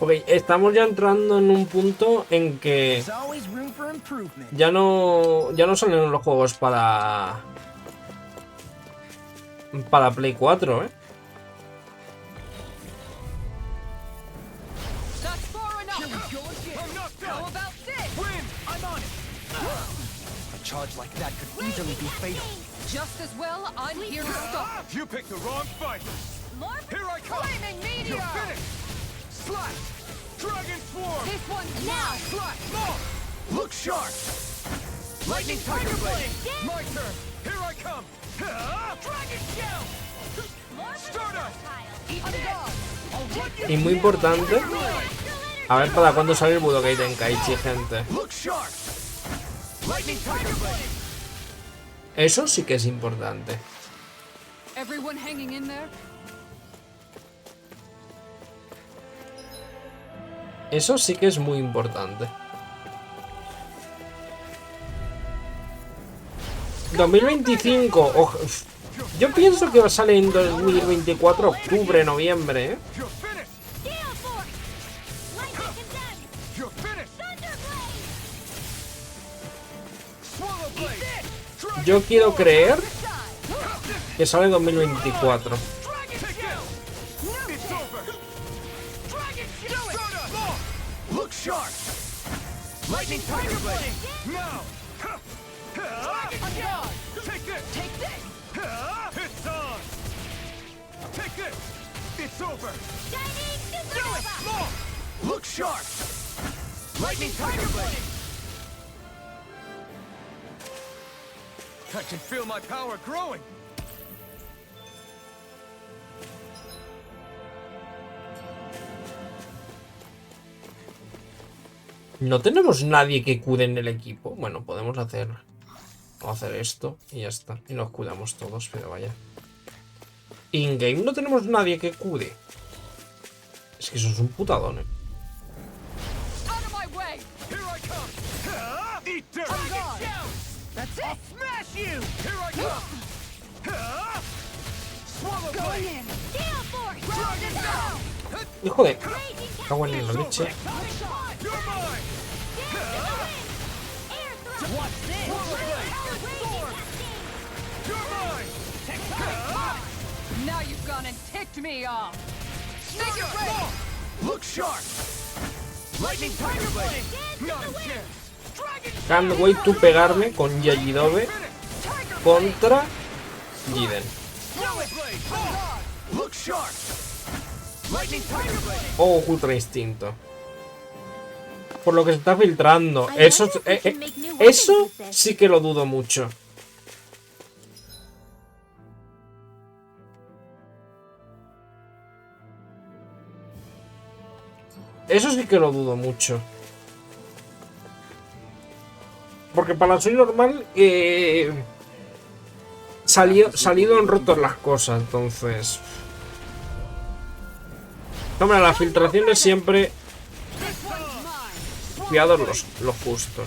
Porque estamos ya entrando en un punto en que ya no salen los juegos para Play 4, Charge like that could easily be fatal. Just as well, I'm here to stop. You picked the wrong fight. Here I come. Flaming meteor! You're finished. Slash. Dragon Swarm. This one's now. Slash. More. Look sharp. Lightning Tiger Blade. My turn. Here I come. Dragon Shell. Stardust. Eat this. Y muy importante. A ver para cuándo sale el Budokai Tenkaichi, gente. Eso sí que es importante. Everyone hanging in there? Eso sí que es muy importante. 2025. Yo pienso que va a salir en 2024, octubre, noviembre, ¿eh? Yo quiero creer que sale en 2024. Look sharp! Lightning Tiger Blade! I can feel my power growing! No tenemos nadie que cuide en el equipo. Bueno, podemos hacer esto y ya está. Y nos cuidamos todos, pero vaya. In-game no tenemos nadie que cuide. Es que eso es un putadón, ¿eh? Hijo de... Cago en la leche. Now you've gone and ticked me off. Look sharp! Lightning Tiger Blade! Not a chance! Can't wait to pegarme con Yajidobe contra Jiden. Look sharp! Lightning Tiger Blade! Oh, Ultra Instinto. Por lo que se está filtrando. Eso sí que lo dudo mucho. Eso sí que lo dudo mucho. Porque para soy normal salido en rotos las cosas, entonces. Hombre, las filtraciones siempre cuidados los justos.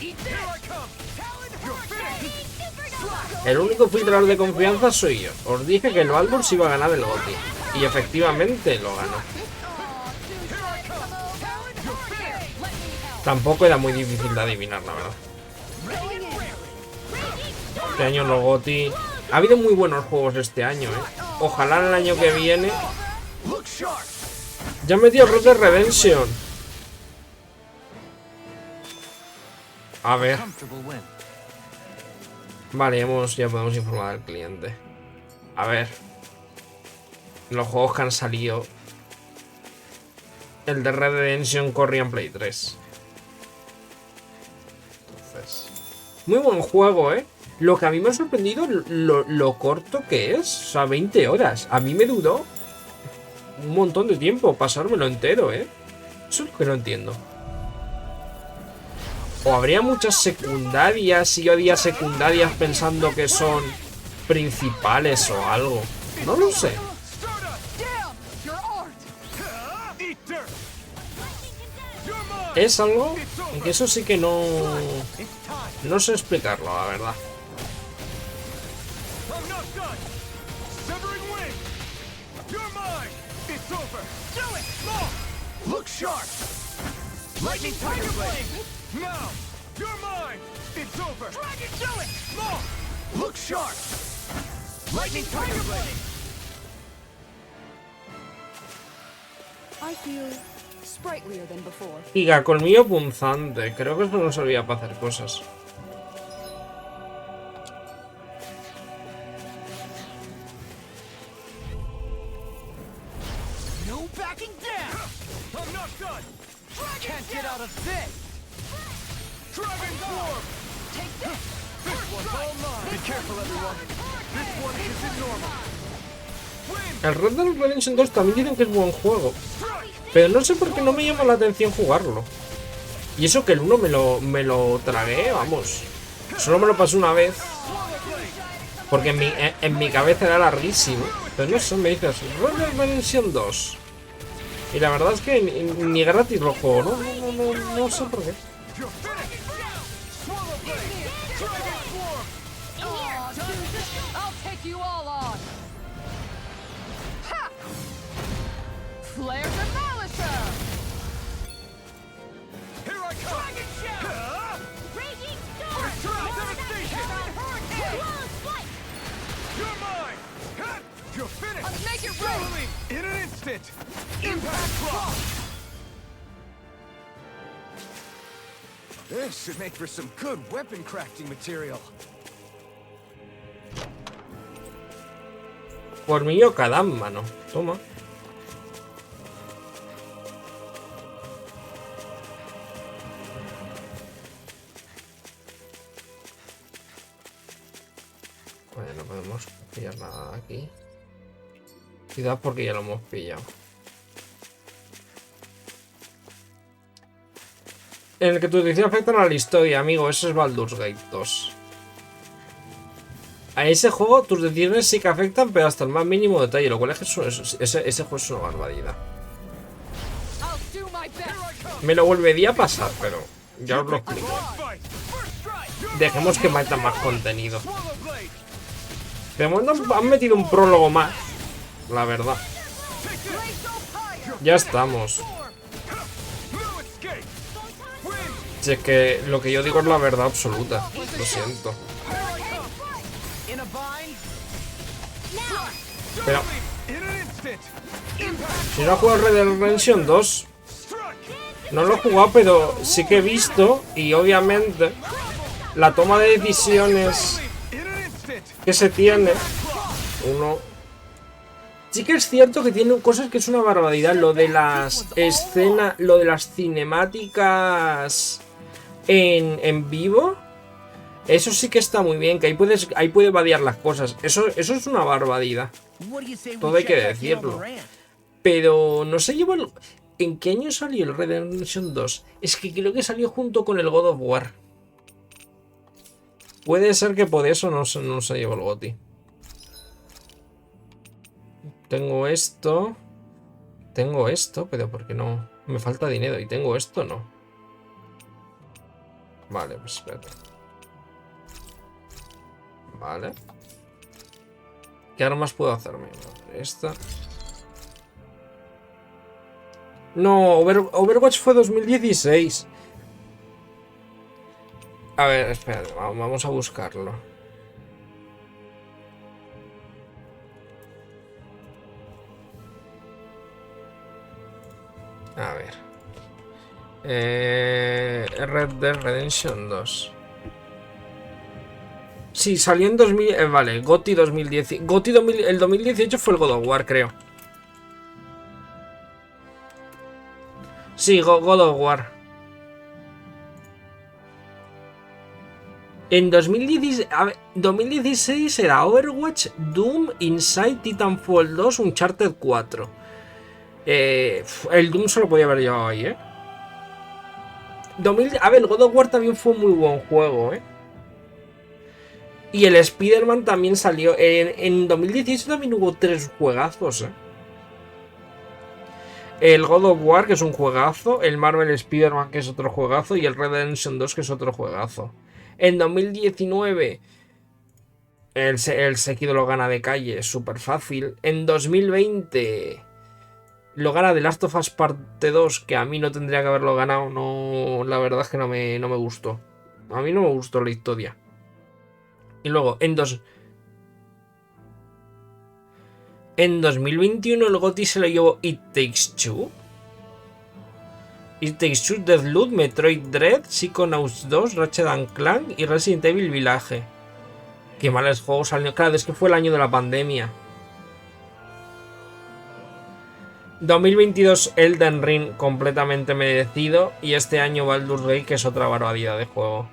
El único filtrador de confianza soy yo. Os dije que el Baldur's iba a ganar el GOTY. Y efectivamente lo ganó. Tampoco era muy difícil de adivinar, la verdad. Este año los GOTY... Ha habido muy buenos juegos este año, ¿eh? Ojalá el año que viene... Ya metió Red Dead Redemption. A ver. Vale, ya podemos informar al cliente. A ver. Los juegos que han salido. El de Red Dead Redemption corría en Play 3. Entonces... Muy buen juego, ¿eh? Lo que a mí me ha sorprendido lo corto que es. O sea, 20 horas. A mí me duró un montón de tiempo pasármelo entero, ¿eh? Eso es lo que no entiendo. O habría muchas secundarias y yo haría secundarias pensando que son principales o algo. No lo sé. Es algo que eso sí que no sé explicarlo, la verdad. Look sharp! Lightning Tiger Blade! Now! You're mine! It's over! Dragon, do it! More! Look sharp! Lightning Tiger Blade! I feel sprightlier than before. Giga, colmillo punzante. Creo que eso no servía para hacer cosas. No backing down! I'm not done! Can't get out of this! Dragon Form! Take this! This one's all mine! Be careful, everyone! This one isn't normal! El Red Dead Redemption 2 también dicen que es buen juego. Pero no sé por qué no me llama la atención jugarlo. Y eso que el 1 me lo tragué, vamos. Solo me lo pasé una vez. Porque en mi cabeza era larguísimo. Pero no sé, me dices Red Dead Redemption 2. Y la verdad es que ni gratis lo juego, no sé por qué. This should make for some good weapon crafting material. Colmillo Kadam, mano. Toma. Vale, no podemos pillar nada aquí. Cuidado porque ya lo hemos pillado. En el que tus decisiones afectan a la historia, amigo. Eso es Baldur's Gate 2. A ese juego tus decisiones sí que afectan, pero hasta el más mínimo detalle, lo cual es que ese juego es una barbaridad. Me lo volvería a pasar, pero ya os lo explico. Dejemos que metan más contenido. De momento han metido un prólogo más, la verdad. Ya estamos. Si es que lo que yo digo es la verdad absoluta. Lo siento. Pero si no he jugado Red Dead Redemption 2, no lo he jugado, pero sí que he visto. Y obviamente la toma de decisiones que se tiene, uno sí que es cierto que tiene cosas que es una barbaridad. Lo de las escenas, lo de las cinemáticas en vivo, eso sí que está muy bien, que ahí puedes variar las cosas. Eso es una barbaridad. Todo hay que decirlo. Pero no se llevó el... ¿En qué año salió el Red Dead Redemption 2? Es que creo que salió junto con el God of War. Puede ser que por eso no se llevó el GOTY. Tengo esto, pero ¿por qué no? Me falta dinero y tengo esto, no. Vale, pues espérate. Vale. ¿Qué armas puedo hacerme? Esta. No, Overwatch fue 2016. A ver, espérate, vamos a buscarlo. A ver. Red Dead Redemption 2. Sí, salió en 2000... vale, GOTY 2010. El 2018 fue el God of War, creo. Sí, God of War. En 2016 era Overwatch, Doom, Inside, Titanfall 2, Uncharted 4. El Doom se lo podía haber llevado ahí, ¿eh? A ver, el God of War también fue un muy buen juego, ¿eh? Y el Spider-Man también salió. En 2018 también hubo 3 juegazos, ¿eh? El God of War, que es un juegazo. El Marvel Spider-Man, que es otro juegazo. Y el Red Dead Redemption 2, que es otro juegazo. En 2019, el Sekiro lo gana de calle, súper fácil. En 2020, lo gana The Last of Us Parte 2, que a mí no tendría que haberlo ganado. No, la verdad es que no me gustó. A mí no me gustó la historia. Y luego, en 2021 el GOTY se lo llevó It Takes Two. It Takes Two, Deathloop, Metroid Dread, Psychonauts 2, Ratchet & Clank y Resident Evil Village. Qué males juegos salieron. Claro, es que fue el año de la pandemia. 2022 Elden Ring, completamente merecido. Y este año Baldur's Gate, que es otra barbaridad de juego.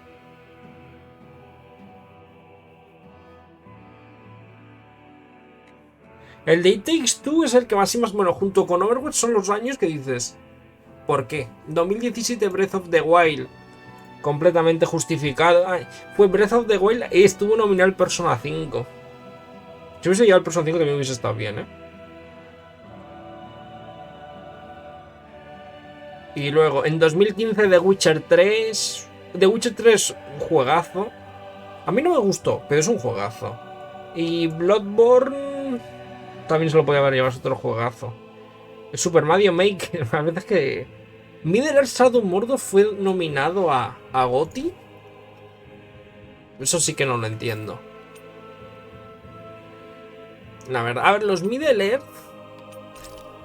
El de It Takes Two es el que más y más, bueno, junto con Overwatch son los años que dices, ¿por qué? 2017 Breath of the Wild, completamente justificado. Ay, fue Breath of the Wild y estuvo nominado al Persona 5. Si hubiese llegado al Persona 5 también hubiese estado bien, ¿eh? Y luego, en 2015 The Witcher 3. The Witcher 3, un juegazo. A mí no me gustó, pero es un juegazo. Y Bloodborne también se lo podía haber llevado, es otro juegazo. El Super Mario Maker, a veces que... Middle Earth Shadow Mordor fue nominado a GOTY. Eso sí que no lo entiendo. La verdad, a ver, los Middle Earth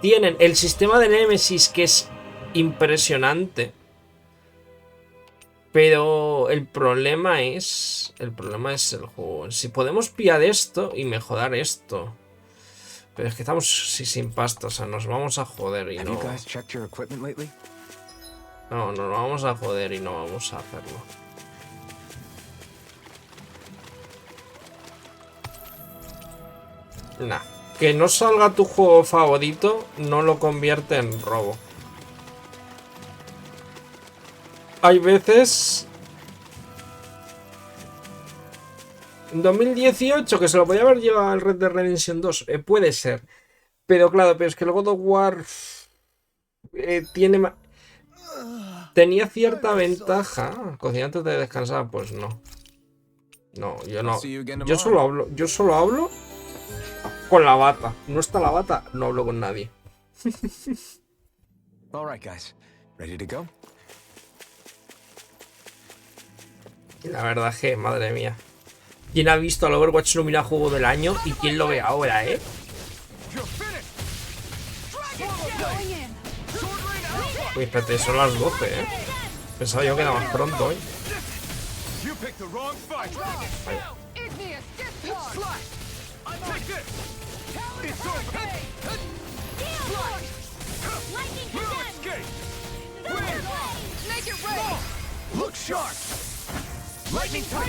tienen el sistema de Nemesis que es impresionante. Pero el problema es el juego. Si podemos pillar esto y mejorar esto. Pero es que estamos sin pasta, o sea, nos vamos a joder y no. No, nos vamos a joder y no vamos a hacerlo. Nah, que no salga tu juego favorito no lo convierte en robo. Hay veces... En 2018 que se lo podía haber llevado al Red Dead Redemption 2, puede ser. Pero claro, pero es que el God of War tiene... Tenía cierta ventaja. Cocinar antes de descansar, pues no. No, yo no. Yo solo hablo con la bata. No está la bata, no hablo con nadie. All right, guys. Ready to go? La verdad es que, madre mía. ¿Quién ha visto al Overwatch nominado a Juego del Año y quién lo ve ahora, eh? Uy, espérate, son las 12, eh. Pensaba yo que era más pronto hoy.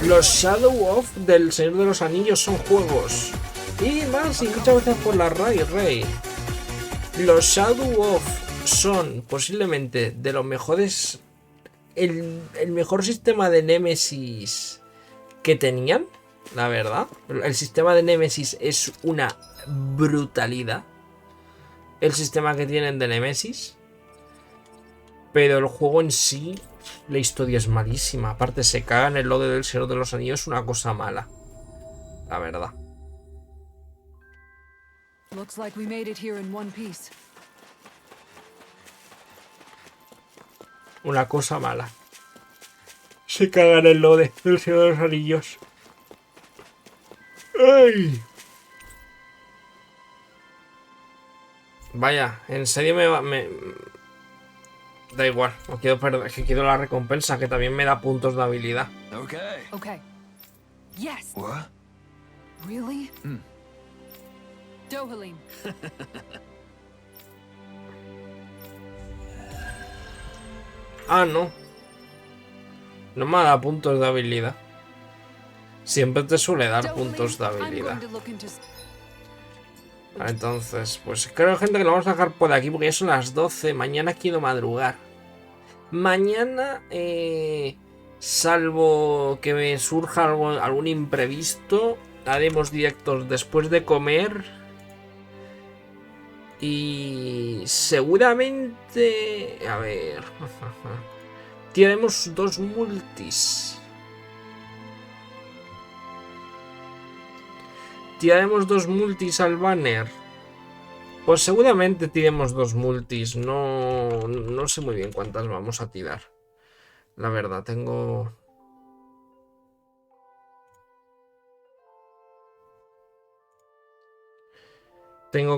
Los Shadow of del Señor de los Anillos son juegos. Y más, y muchas veces por la Rey. Los Shadow of son posiblemente de los mejores... El mejor sistema de Nemesis que tenían, la verdad. El sistema de Nemesis es una brutalidad. El sistema que tienen de Nemesis. Pero el juego en sí, la historia es malísima. Aparte se caga en el lore del Señor de los Anillos, es una cosa mala. La verdad. Looks like we made it here in one piece. Una cosa mala. Se caga en el lore del Señor de los Anillos. ¡Ay! Vaya, en serio me... Da igual, no quiero perder, es que quiero la recompensa, que también me da puntos de habilidad. Okay. Yes. What? Really? Dohalim. Ah, no. No me da puntos de habilidad. Siempre te suele dar puntos de habilidad. Entonces, pues creo, gente, que lo vamos a dejar por aquí porque ya son las 12. Mañana quiero madrugar. Mañana, salvo que me surja algún imprevisto, haremos directos después de comer. Y seguramente... A ver... Tiraremos 2 multis. Tiraremos 2 multis al banner. Pues seguramente tiremos 2 multis. No sé muy bien cuántas vamos a tirar. La verdad, tengo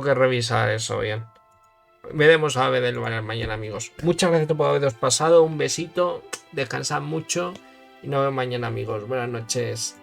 que revisar eso bien. Veremos a ver del banner mañana, amigos. Muchas gracias por haberos pasado. Un besito. Descansad mucho. Y nos vemos mañana, amigos. Buenas noches.